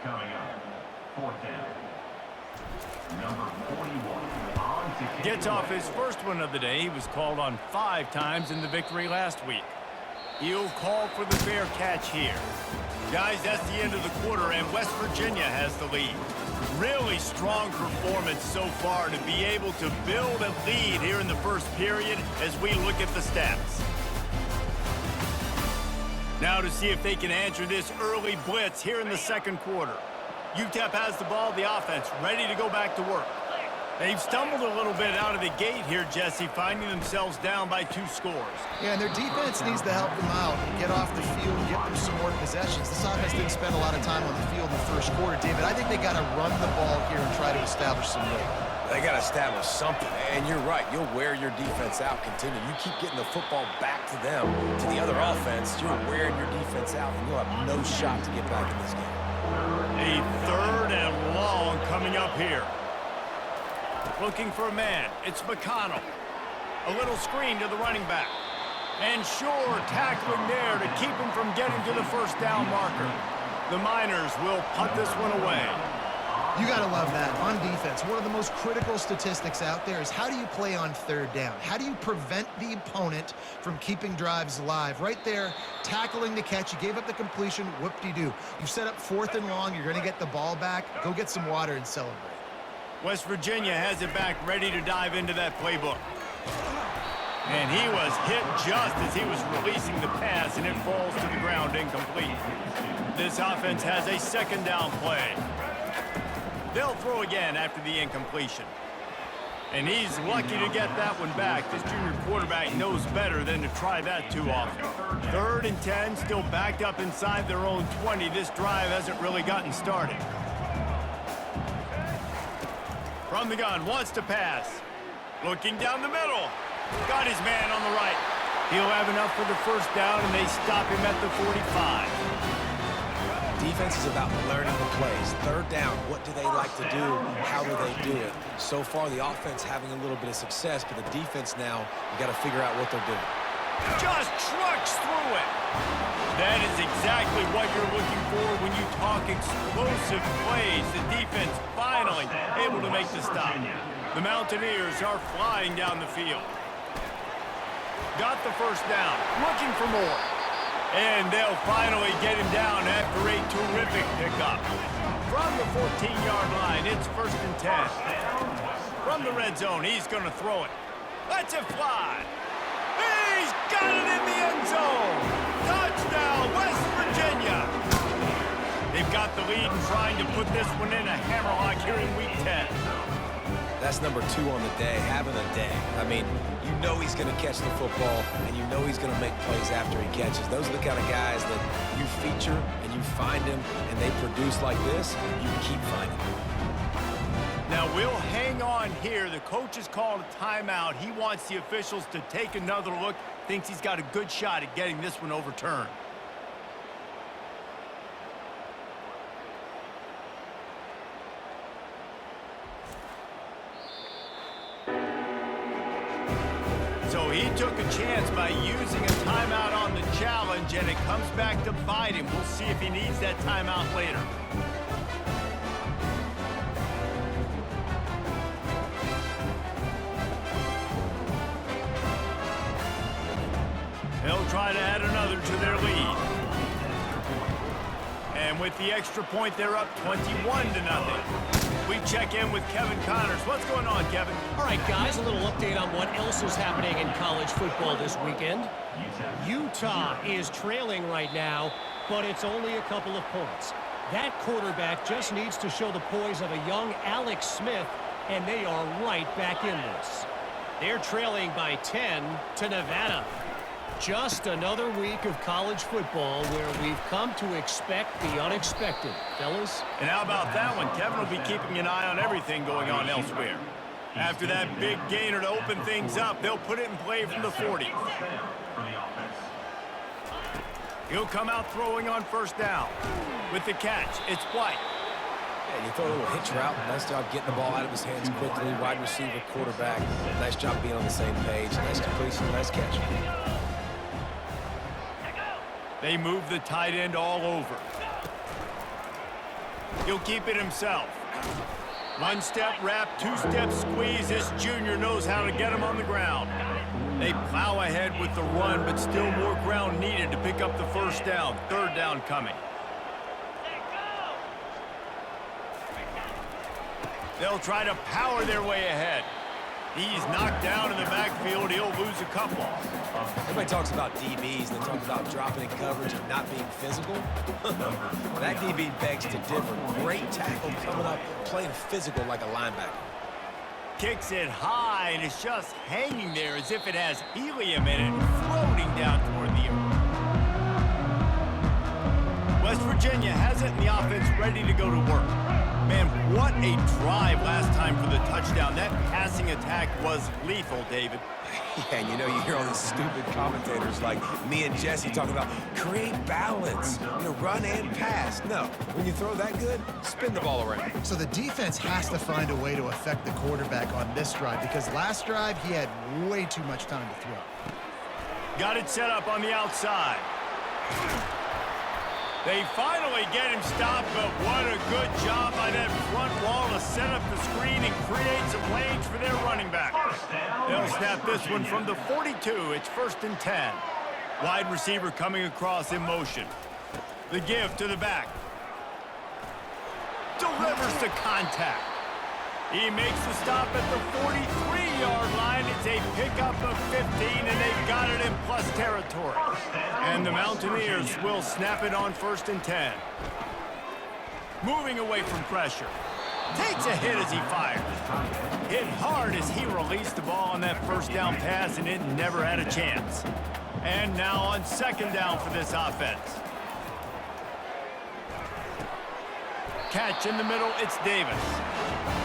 Coming up, 4th down. Number 41 on to Gets off his first one of the day. He was called on 5 times in the victory last week. He'll call for the fair catch here. Guys, that's the end of the quarter, and West Virginia has the lead. Really strong performance so far to be able to build a lead here in the first period as we look at the stats. Now to see if they can answer this early blitz here in the second quarter. UTEP has the ball, the offense, ready to go back to work. They've stumbled a little bit out of the gate here, Jesse, finding themselves down by 2 scores. Yeah, and their defense needs to help them out, get off the field, get them some more possessions. This offense didn't spend a lot of time on the field in the first quarter, David. I think they got to run the ball here and try to establish some rhythm. They got to establish something, and you're right. You'll wear your defense out, continue. You keep getting the football back to them, to the other offense, you're wearing your defense out, and you'll have no shot to get back in this game. A 3rd and long coming up here. Looking for a man. It's McConnell. A little screen to the running back. And sure, tackling there to keep him from getting to the first down marker. The Miners will punt this one away. You got to love that. On defense, one of the most critical statistics out there is how do you play on 3rd down? How do you prevent the opponent from keeping drives alive? Right there, tackling the catch. You gave up the completion. Whoop-de-doo. You've set up 4th and long. You're going to get the ball back. Go get some water and celebrate. West Virginia has it back ready to dive into that playbook. And he was hit just as he was releasing the pass, and it falls to the ground incomplete. This offense has a second down play. They'll throw again after the incompletion. And he's lucky to get that one back. This junior quarterback knows better than to try that too often. 3rd and 10, still backed up inside their own 20. This drive hasn't really gotten started. From the gun, wants to pass. Looking down the middle. Got his man on the right. He'll have enough for the first down, and they stop him at the 45. Defense is about learning the plays. 3rd down, what do they like to do? How do they do it? So far, the offense having a little bit of success, but the defense now, you got to figure out what they're doing. Just trucks through it. That is exactly what you're looking for when you talk explosive plays. The defense finally able to make the stop. The Mountaineers are flying down the field. Got the first down, looking for more. And they'll finally get him down after a terrific pickup. From the 14-yard line, it's 1st and 10. From the red zone, he's going to throw it. Lets it fly. He's got it in the end zone. Touchdown, West Virginia. They've got the lead and trying to put this one in a hammerlock here in Week 10. That's number 2 on the day, having a day. I mean, you know he's going to catch the football, and you know he's going to make plays after he catches. Those are the kind of guys that you feature and you find him, and they produce like this, you keep finding them. Now, we'll hang on here. The coach has called a timeout. He wants the officials to take another look. Thinks he's got a good shot at getting this one overturned. So he took a chance by using a timeout on the challenge, and it comes back to bite him. We'll see if he needs that timeout later. They'll try to add another to their lead. And with the extra point, they're up 21-0. We check in with Kevin Connors. What's going on, Kevin? All right, guys, a little update on what else is happening in college football this weekend. Utah is trailing right now, but it's only a couple of points. That quarterback just needs to show the poise of a young Alex Smith, and they are right back in this. They're trailing by 10 to Nevada. Just another week of college football where we've come to expect the unexpected, fellas. And how about that one? Kevin will be keeping an eye on everything going on elsewhere. After that big gainer to open things up, they'll put it in play from the 40. He'll come out throwing on 1st down. With the catch, it's White. And you throw a little hitch route. Nice job getting the ball out of his hands quickly. Wide receiver, quarterback. Nice job being on the same page. Nice completion, nice catch. They move the tight end all over. He'll keep it himself. 1-step wrap, 2-step squeeze. This junior knows how to get him on the ground. They plow ahead with the run, but still more ground needed to pick up the 1st down. 3rd down coming. They'll try to power their way ahead. He's knocked down in the backfield. He'll lose a couple. Everybody talks about DBs. They talk about dropping in coverage and not being physical. That DB begs to differ. Great tackle coming up, playing physical like a linebacker. Kicks it high, and it's just hanging there as if it has helium in it, floating down toward the earth. West Virginia has it in the offense ready to go to work. Man, what a drive last time for the touchdown. That passing attack was lethal, David. Yeah, and you know, you hear all these stupid commentators like me and Jesse talking about create balance, run and pass. No, when you throw that good, spin the ball around. So the defense has to find a way to affect the quarterback on this drive because last drive he had way too much time to throw. Got it set up on the outside. They finally get him stopped, but what a good job by that front wall to set up the screen and create some lanes for their running back. They'll snap this one from the 42. It's 1st and 10. Wide receiver coming across in motion. The give to the back. Delivers to contact. He makes the stop at the 43-yard line. It's a pickup of 15, and they've got it in plus territory. And the Mountaineers will snap it on 1st and 10. Moving away from pressure. Takes a hit as he fires. Hit hard as he released the ball on that first down pass, and it never had a chance. And now on 2nd down for this offense. Catch in the middle, it's Davis.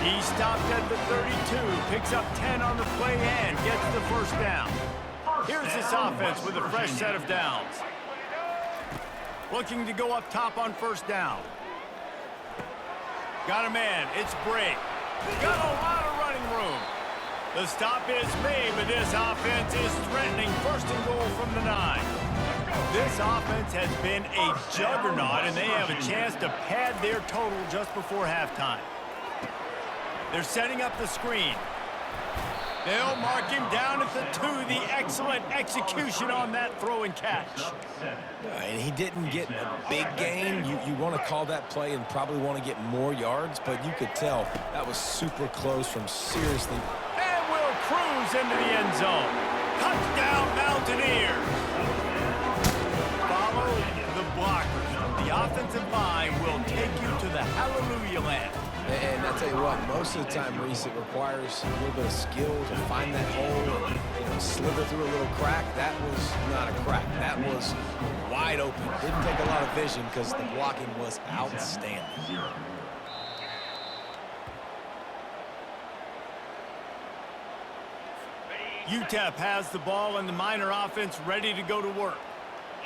He stopped at the 32, picks up 10 on the play and gets the 1st down. Here's this offense with a fresh set of downs. Looking to go up top on 1st down. Got a man, it's Brake. Got a lot of running room. The stop is made, but this offense is threatening 1st and goal from the 9. This offense has been a juggernaut, and they have a chance to pad their total just before halftime. They're setting up the screen. They'll mark him down at the 2. The excellent execution on that throw and catch. And he didn't get a big gain. You want to call that play and probably want to get more yards, but you could tell that was super close from seriously. And will cruise into the end zone. Touchdown, Mountaineers. Follow the blockers. The offensive line will take you to the hallelujah land. And I tell you what, most of the time, Reese, it requires a little bit of skill to find that hole and slither through a little crack. That was not a crack. That was wide open. Didn't take a lot of vision because the blocking was outstanding. UTEP has the ball and the Miner offense ready to go to work.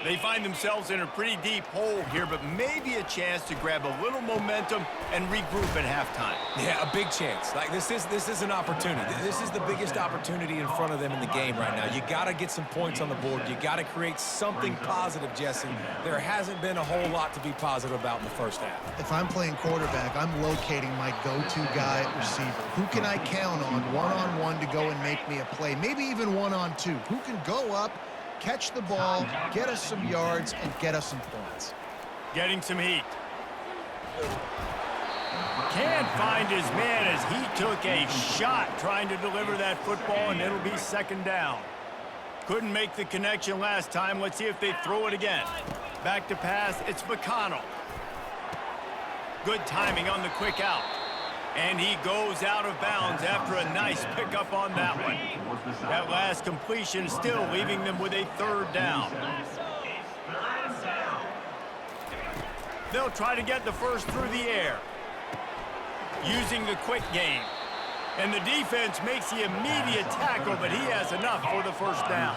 They find themselves in a pretty deep hole here, but maybe a chance to grab a little momentum and regroup at halftime. Yeah, a big chance. Like this is an opportunity. This is the biggest opportunity in front of them in the game right now. You got to get some points on the board. You got to create something positive, Jesse. There hasn't been a whole lot to be positive about in the first half. If I'm playing quarterback, I'm locating my go-to guy at receiver. Who can I count on one-on-one to go and make me a play? Maybe even one-on-two. Who can go up, catch the ball, get us some yards, and get us some points. Getting some heat. Can't find his man as he took a shot trying to deliver that football, and it'll be 2nd down. Couldn't make the connection last time. Let's see if they throw it again. Back to pass, it's McConnell. Good timing on the quick out. And he goes out of bounds after a nice pickup on that one. That last completion still leaving them with a 3rd down. They'll try to get the first through the air. Using the quick game. And the defense makes the immediate tackle, but he has enough for the 1st down.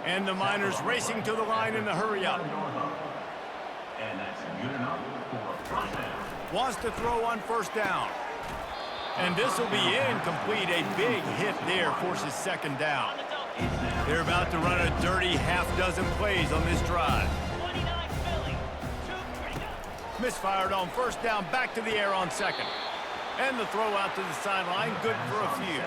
And the Miners racing to the line in the hurry up. And that's good enough for 1st down. Wants to throw on 1st down. And this will be incomplete. A big hit there forces 2nd down. They're about to run a dirty half-dozen plays on this drive. Misfired on 1st down, back to the air on 2nd. And the throw out to the sideline, good for a few.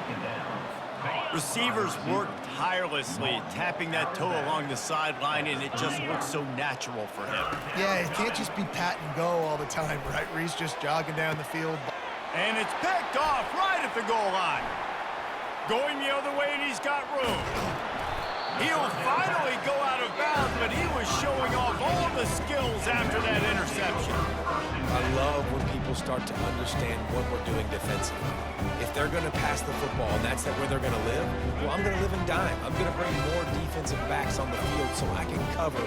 Receivers work tirelessly, tapping that toe along the sideline, and it just looks so natural for him. Yeah, it can't just be pat and go all the time, right? Reese just jogging down the field. And it's picked off right at the goal line. Going the other way, and he's got room. He'll finally go out of bounds, but he was showing off all the skills after that interception. I love when people start to understand what we're doing defensively. If they're going to pass the football and that's where they're going to live, well, I'm going to live in dime. I'm going to bring more defensive backs on the field so I can cover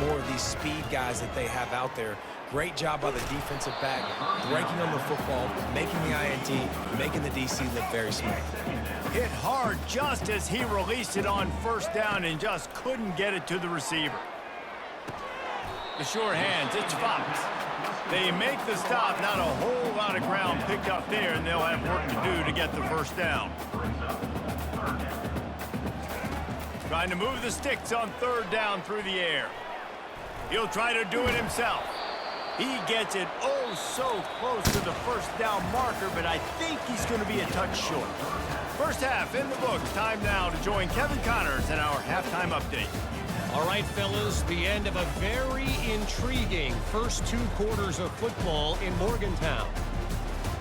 more of these speed guys that they have out there. Great job by the defensive back, breaking on the football, making the INT, making the DC look very smart. Hit hard just as he released it on 1st down and just couldn't get it to the receiver. The sure hands, it's Fox. They make the stop, not a whole lot of ground picked up there, and they'll have work to do to get the 1st down. Trying to move the sticks on 3rd down through the air. He'll try to do it himself. He gets it oh so close to the 1st down marker, but I think he's going to be a touch short. 1st half in the books. Time now to join Kevin Connors in our halftime update. All right, fellas, the end of a very intriguing first 2 quarters of football in Morgantown.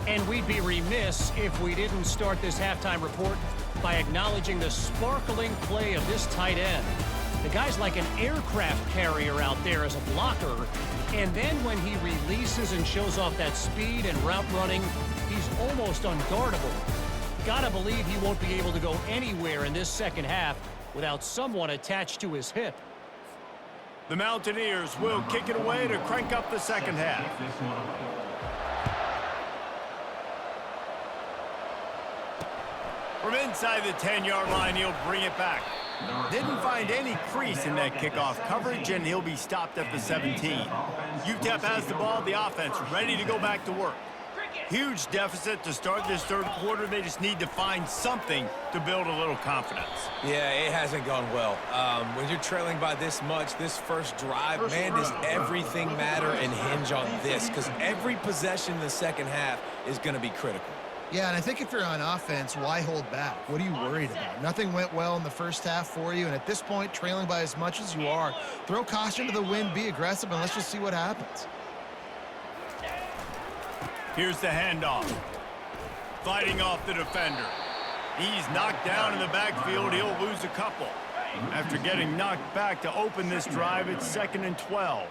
And we'd be remiss if we didn't start this halftime report by acknowledging the sparkling play of this tight end. The guy's like an aircraft carrier out there as a blocker, and then when he releases and shows off that speed and route running, he's almost unguardable. Gotta believe he won't be able to go anywhere in this second half without someone attached to his hip. The Mountaineers will kick it away to crank up the second half. From inside the 10-yard line, he'll bring it back. Didn't find any crease in that kickoff coverage, and he'll be stopped at the 17. UTEP has the ball, the offense ready to go back to work. Huge deficit to start this third quarter. They just need to find something to build a little confidence. Yeah, it hasn't gone well. When you're trailing by this much, this first drive, man, does everything matter and hinge on this? Because every possession in the second half is going to be critical. Yeah, and I think if you're on offense, why hold back? What are you worried about? Nothing went well in the first half for you, and at this point, trailing by as much as you are, throw caution to the wind, be aggressive, and let's just see what happens. Here's the handoff. Fighting off the defender. He's knocked down in the backfield. He'll lose a couple. After getting knocked back to open this drive, it's 2nd and 12.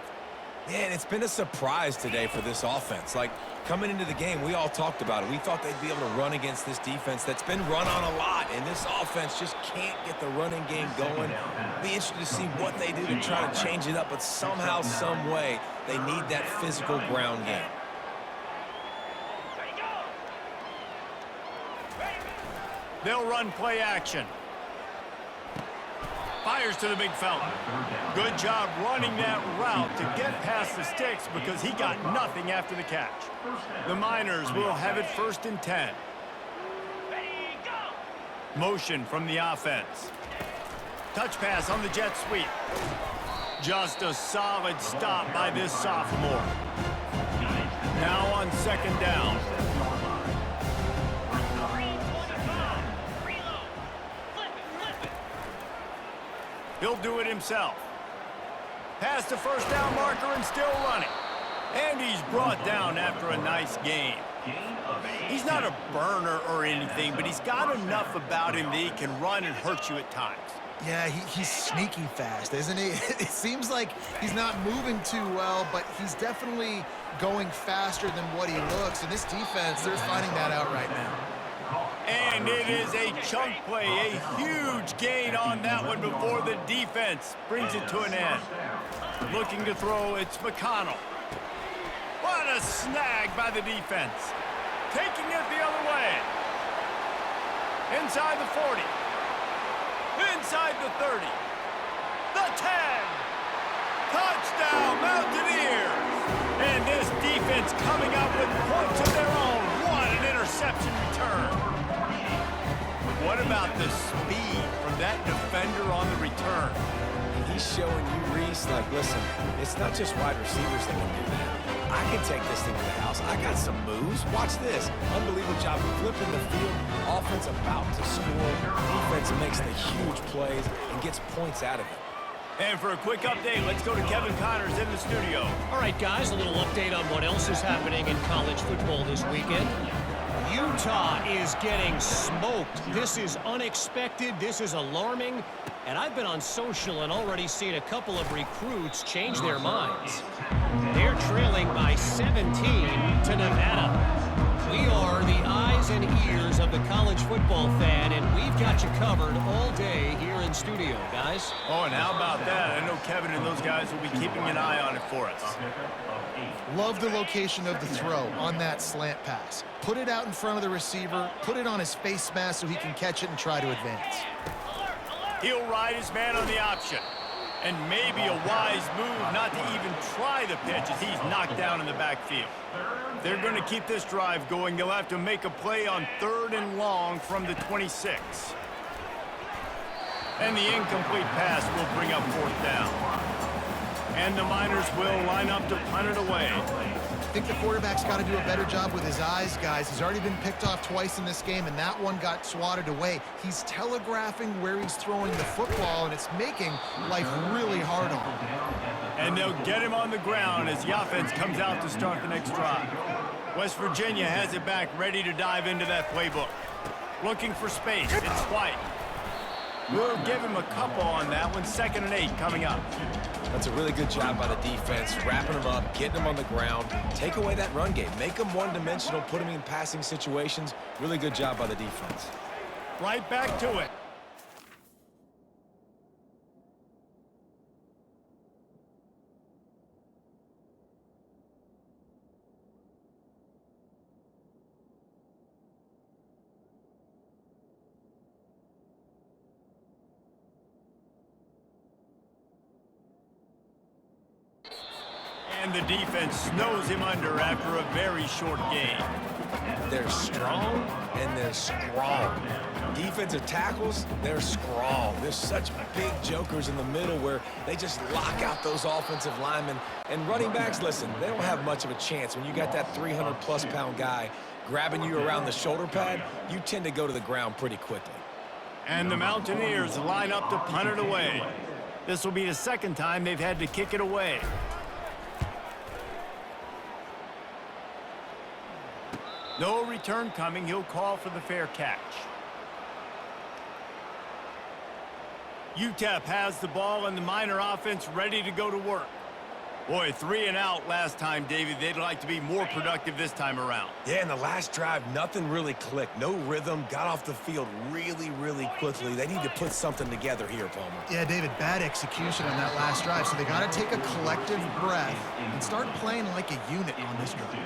Man, it's been a surprise today for this offense. Like, coming into the game, we all talked about it. We thought they'd be able to run against this defense that's been run on a lot, and this offense just can't get the running game going. Be interested to see what they do to try to change it up, but somehow, some way, they need that physical ground game. They'll run play action. Fires to the big fella. Good job running that route to get past the sticks because he got nothing after the catch. The Miners will have it 1st and 10. Motion from the offense. Touch pass on the jet sweep. Just a solid stop by this sophomore. Now on 2nd down. He'll do it himself. Past the first down marker and still running. And he's brought down after a nice gain. He's not a burner or anything, but he's got enough about him that he can run and hurt you at times. Yeah, he's sneaky fast, isn't he? It seems like he's not moving too well, but he's definitely going faster than what he looks. And this defense, they're finding that out right now. And it is a chunk play, a huge gain on that one before the defense brings it to an end. Looking to throw, it's McConnell. What a snag by the defense. Taking it the other way. Inside the 40. Inside the 30. The 10. Touchdown, Mountaineers. And this defense coming up with points of their own. What an interception return. What about the speed from that defender on the return? He's showing you, Reese, like, listen, it's not just wide receivers that can do that. I can take this thing to the house. I got some moves. Watch this. Unbelievable job flipping the field. Offense about to score. Defense makes the huge plays and gets points out of it. And for a quick update, let's go to Kevin Connors in the studio. All right, guys, a little update on what else is happening in college football this weekend. Utah is getting smoked. This is unexpected. This is alarming. And I've been on social and already seen a couple of recruits change their minds. They're trailing by 17 to Nevada. We are the eyes and ears of the college football fan, and we've got you covered all day here in studio, guys. Oh, and how about that? I know Kevin and those guys will be keeping an eye on it for us. Love the location of the throw on that slant pass. Put it out in front of the receiver, put it on his face mask so he can catch it and try to advance. He'll ride his man on the option. And maybe a wise move not to even try the pitch as he's knocked down in the backfield. They're going to keep this drive going. They'll have to make a play on 3rd and long from the 26. And the incomplete pass will bring up 4th down. And the Miners will line up to punt it away. I think the quarterback's got to do a better job with his eyes, guys. He's already been picked off twice in this game, and that one got swatted away. He's telegraphing where he's throwing the football, and it's making life really hard on him. And they'll get him on the ground as the offense comes out to start the next drive. West Virginia has it back, ready to dive into that playbook. Looking for space. It's White. We'll give him a couple on that one. 2nd and 8 coming up. That's a really good job by the defense, wrapping them up, getting them on the ground. Take away that run game. Make them one-dimensional, put them in passing situations. Really good job by the defense. Right back to it. And the defense snows him under after a very short game. They're strong and they're strong. Defensive tackles, they're strong. There's such big jokers in the middle where they just lock out those offensive linemen. And running backs, listen, they don't have much of a chance. When you got that 300-plus pound guy grabbing you around the shoulder pad, you tend to go to the ground pretty quickly. And the Mountaineers line up to punt it away. This will be the 2nd time they've had to kick it away. No return coming. He'll call for the fair catch. UTEP has the ball and the Miner offense ready to go to work. Boy, 3 and out last time, David. They'd like to be more productive this time around. Yeah, in the last drive, nothing really clicked. No rhythm, got off the field really, really quickly. They need to put something together here, Palmer. Yeah, David, bad execution on that last drive, so they got to take a collective breath and start playing like a unit on this drive.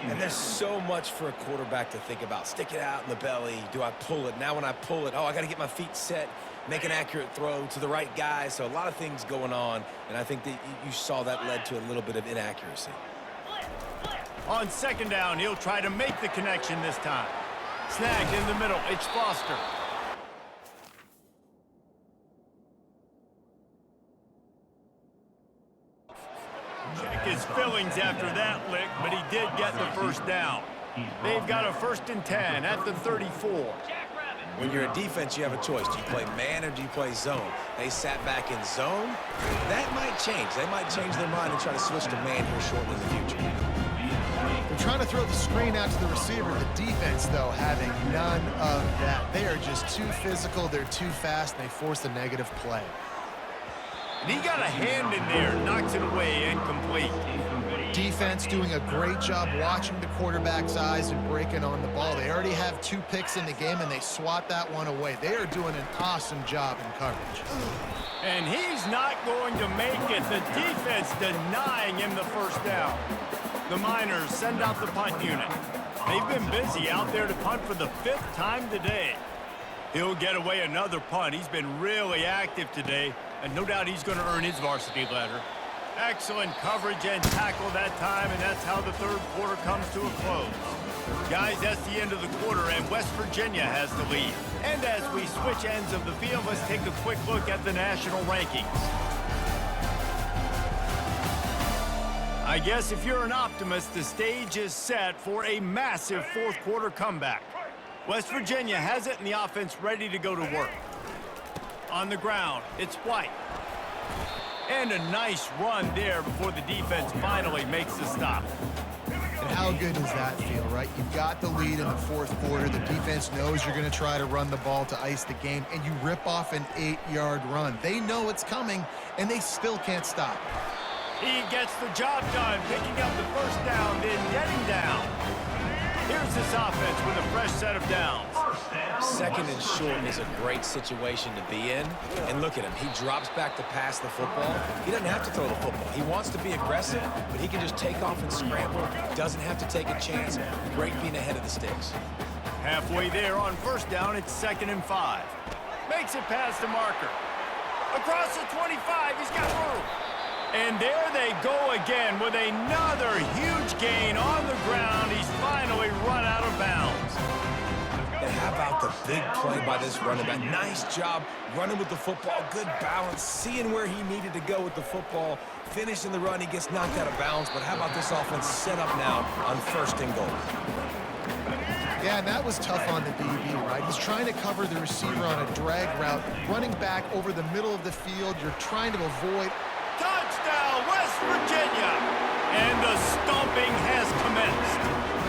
And there's so much for a quarterback to think about. Stick it out in the belly. Do I pull it? Now when I pull it, oh, I got to get my feet set, make an accurate throw to the right guy. So a lot of things going on, and I think that you saw that led to a little bit of inaccuracy. On 2nd down, he'll try to make the connection this time. Snagged in the middle. It's Foster. Check his fillings after that lick, but he did get the 1st down. They've got a 1st and 10 at the 34. When you're a defense, you have a choice. Do you play man or do you play zone? They sat back in zone. That might change. They might change their mind and try to switch to man here shortly in the future. They're trying to throw the screen out to the receiver. The defense, though, having none of that. They are just too physical. They're too fast. And they force a negative play. And he got a hand in there, knocks it away, incomplete. Defense doing a great job watching the quarterback's eyes and breaking on the ball. They already have 2 picks in the game, and they swat that one away. They are doing an awesome job in coverage. And he's not going to make it. The defense denying him the 1st down. The Miners send out the punt unit. They've been busy out there to punt for the 5th time today. He'll get away another punt. He's been really active today, and no doubt he's going to earn his varsity letter. Excellent coverage and tackle that time, and that's how the 3rd quarter comes to a close. Guys, that's the end of the quarter, and West Virginia has the lead. And as we switch ends of the field, let's take a quick look at the national rankings. I guess if you're an optimist, the stage is set for a massive 4th quarter comeback. West Virginia has it, and the offense ready to go to work. On the ground, it's White. And a nice run there before the defense finally makes the stop. And how good does that feel, right? You've got the lead in the 4th quarter. The defense knows you're going to try to run the ball to ice the game, and you rip off an 8-yard run. They know it's coming, and they still can't stop. He gets the job done, picking up the 1st down, then getting down. Here's this offense with a fresh set of downs. 2nd and short is a great situation to be in. And look at him. He drops back to pass the football. He doesn't have to throw the football. He wants to be aggressive, but he can just take off and scramble. Doesn't have to take a chance. Great being ahead of the sticks. Halfway there on 1st down, it's 2nd and 5. Makes it past the marker. Across the 25, he's got room. And there they go again with another huge gain on the ground. He's finally run out of bounds. And how about the big play by this running back? Nice job running with the football, good balance, seeing where he needed to go with the football, finishing the run. He gets knocked out of bounds, but how about this offense set up now on 1st and goal? Yeah, and that was tough on the DB, right? He's trying to cover the receiver on a drag route, running back over the middle of the field. You're trying to avoid. Touchdown, West Virginia! And the stomping has commenced.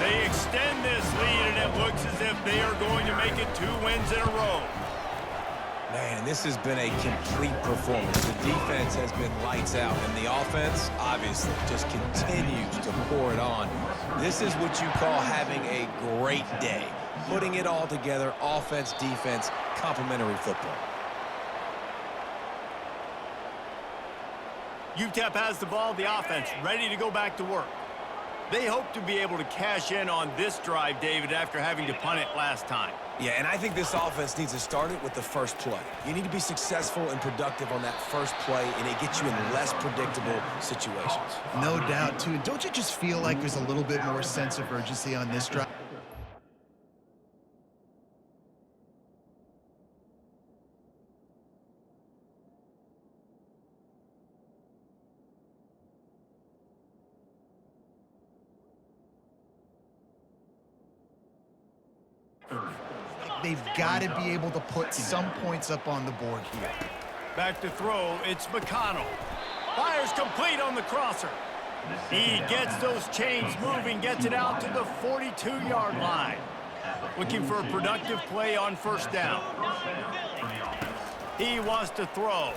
They extend this lead, and it looks as if they are going to make it 2 wins in a row. Man, this has been a complete performance. The defense has been lights out, and the offense, obviously, just continues to pour it on. This is what you call having a great day. Putting it all together, offense, defense, complementary football. UTEP has the ball, the offense ready to go back to work. They hope to be able to cash in on this drive, David, after having to punt it last time. Yeah, and I think this offense needs to start it with the first play. You need to be successful and productive on that first play, and it gets you in less predictable situations. No doubt, too. Don't you just feel like there's a little bit more sense of urgency on this drive? They've got to be able to put some points up on the board here. Back to throw, it's McConnell. Fires complete on the crosser. He gets those chains moving, gets it out to the 42-yard line. Looking for a productive play on first down. He wants to throw.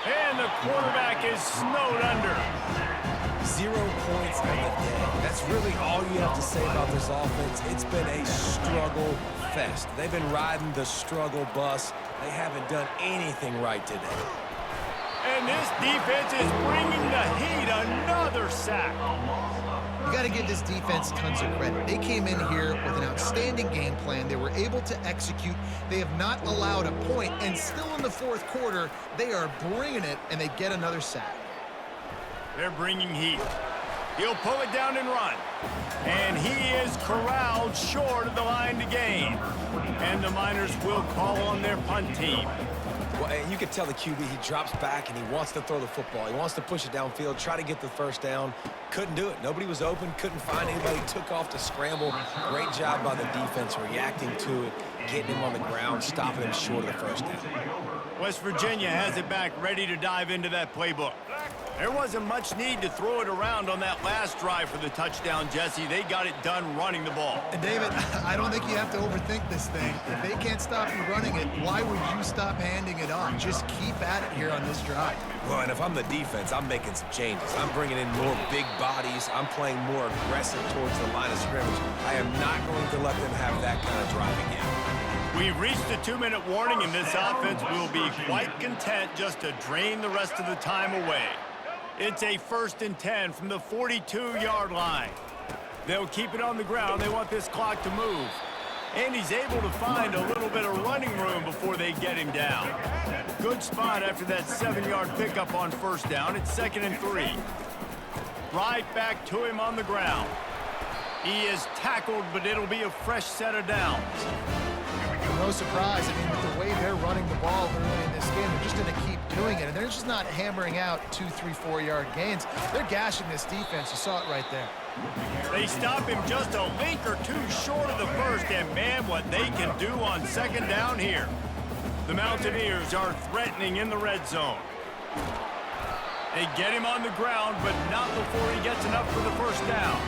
And the quarterback is snowed under. 0 points on the day. That's really all you have to say about this offense. It's been a struggle fest. They've been riding the struggle bus. They haven't done anything right today. And this defense is bringing the heat. Another sack. You got to give this defense tons of credit. They came in here with an outstanding game plan. They were able to execute. They have not allowed a point, and still in the fourth quarter, they are bringing it, and they get another sack. They're bringing heat. He'll pull it down and run. And he is corralled short of the line to gain. And the Miners will call on their punt team. Well, and you can tell the QB, he drops back and he wants to throw the football. He wants to push it downfield, try to get the first down. Couldn't do it. Nobody was open, couldn't find anybody, took off to scramble. Great job by the defense reacting to it, getting him on the ground, stopping him short of the first down. West Virginia has it back, ready to dive into that playbook. There wasn't much need to throw it around on that last drive for the touchdown, Jesse. They got it done running the ball. And David, I don't think you have to overthink this thing. If they can't stop you running it, why would you stop handing it off? Just keep at it here on this drive. Well, and if I'm the defense, I'm making some changes. I'm bringing in more big bodies. I'm playing more aggressive towards the line of scrimmage. I am not going to let them have that kind of drive again. We've reached the 2-minute warning, and this offense will be quite content just to drain the rest of the time away. It's a 1st and 10 from the 42-yard line. They'll keep it on the ground. They want this clock to move. And he's able to find a little bit of running room before they get him down. Good spot after that 7-yard pickup on first down. It's 2nd and 3. Right back to him on the ground. He is tackled, but it'll be a fresh set of downs. No surprise. I mean, with the way they're running the ball early in this game, they're just going to keep doing it. And they're just not hammering out 2, 3, 4-yard gains. They're gashing this defense. You saw it right there. They stop him just a link or two short of the first, and man, what they can do on 2nd down here. The Mountaineers are threatening in the red zone. They get him on the ground, but not before he gets enough for the first down.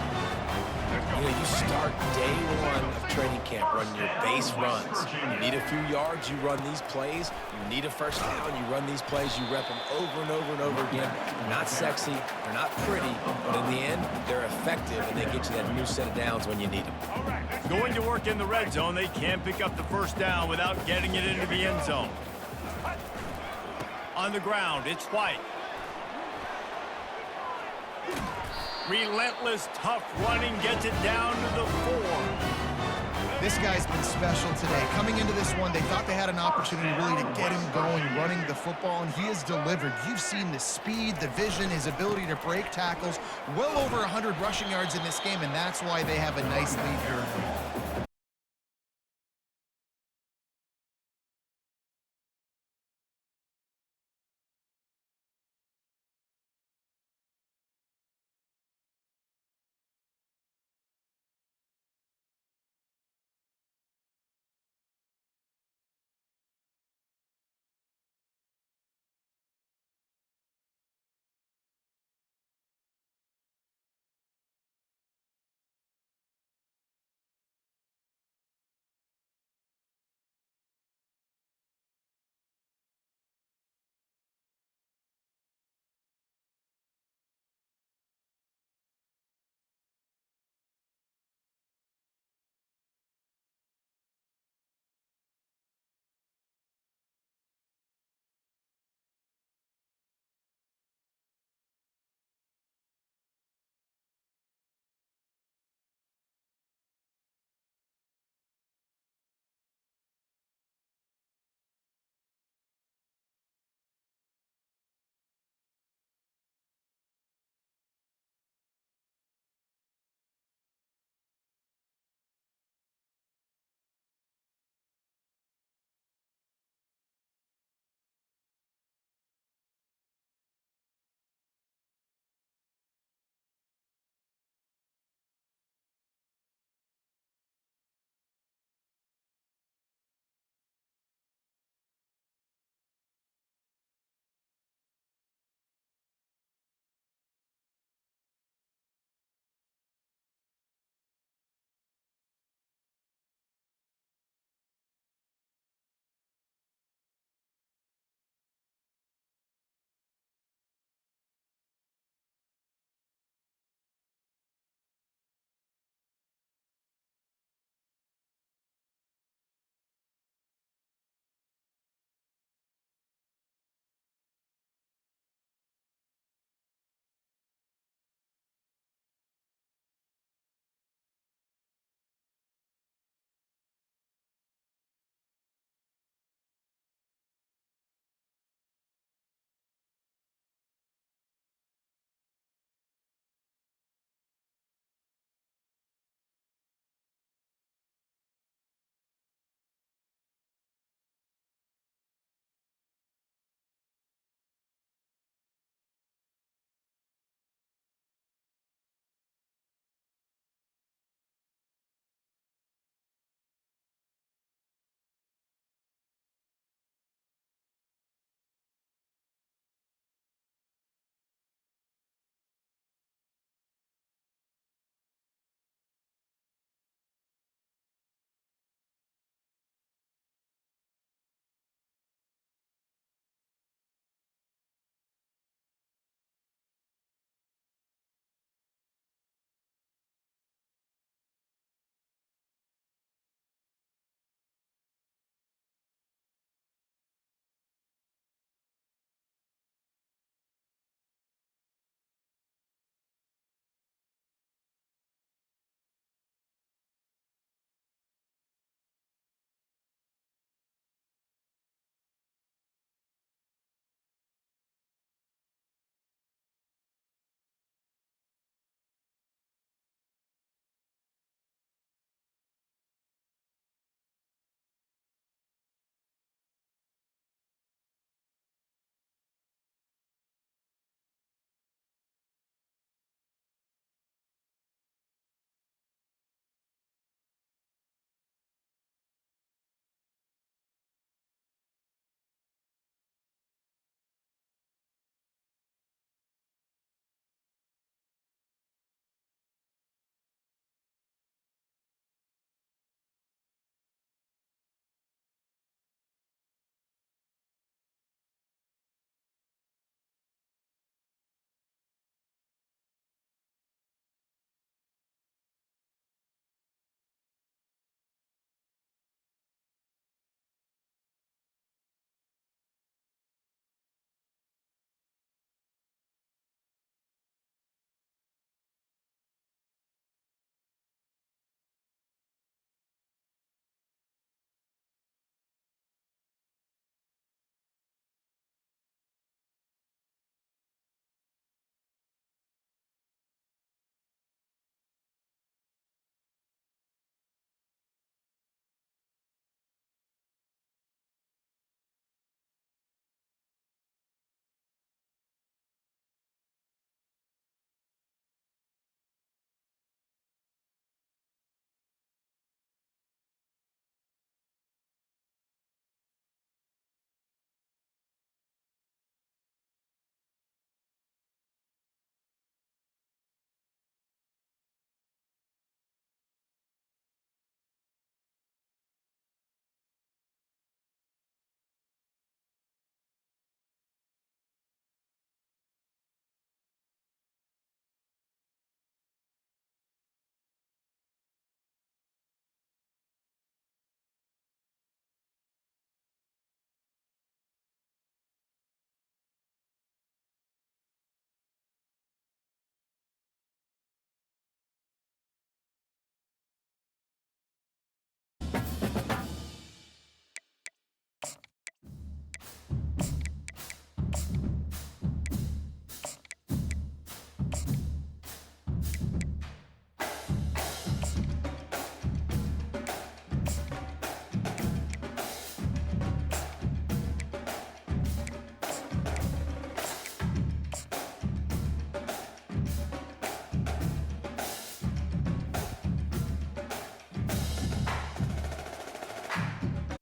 You know, you start day one of training camp running your base runs. You need a few yards, you run these plays. You need a first down, you run these plays. You rep them over and over and over again. They're not sexy, they're not pretty, but in the end, they're effective, and they get you that new set of downs when you need them. Going to work in the red zone, they can't pick up the first down without getting it into the end zone. On the ground, it's White. Relentless, tough running, gets it down to the 4. This guy's been special today. Coming into this one, they thought they had an opportunity really to get him going, running the football, and he has delivered. You've seen the speed, the vision, his ability to break tackles. Well over 100 rushing yards in this game, and that's why they have a nice lead here.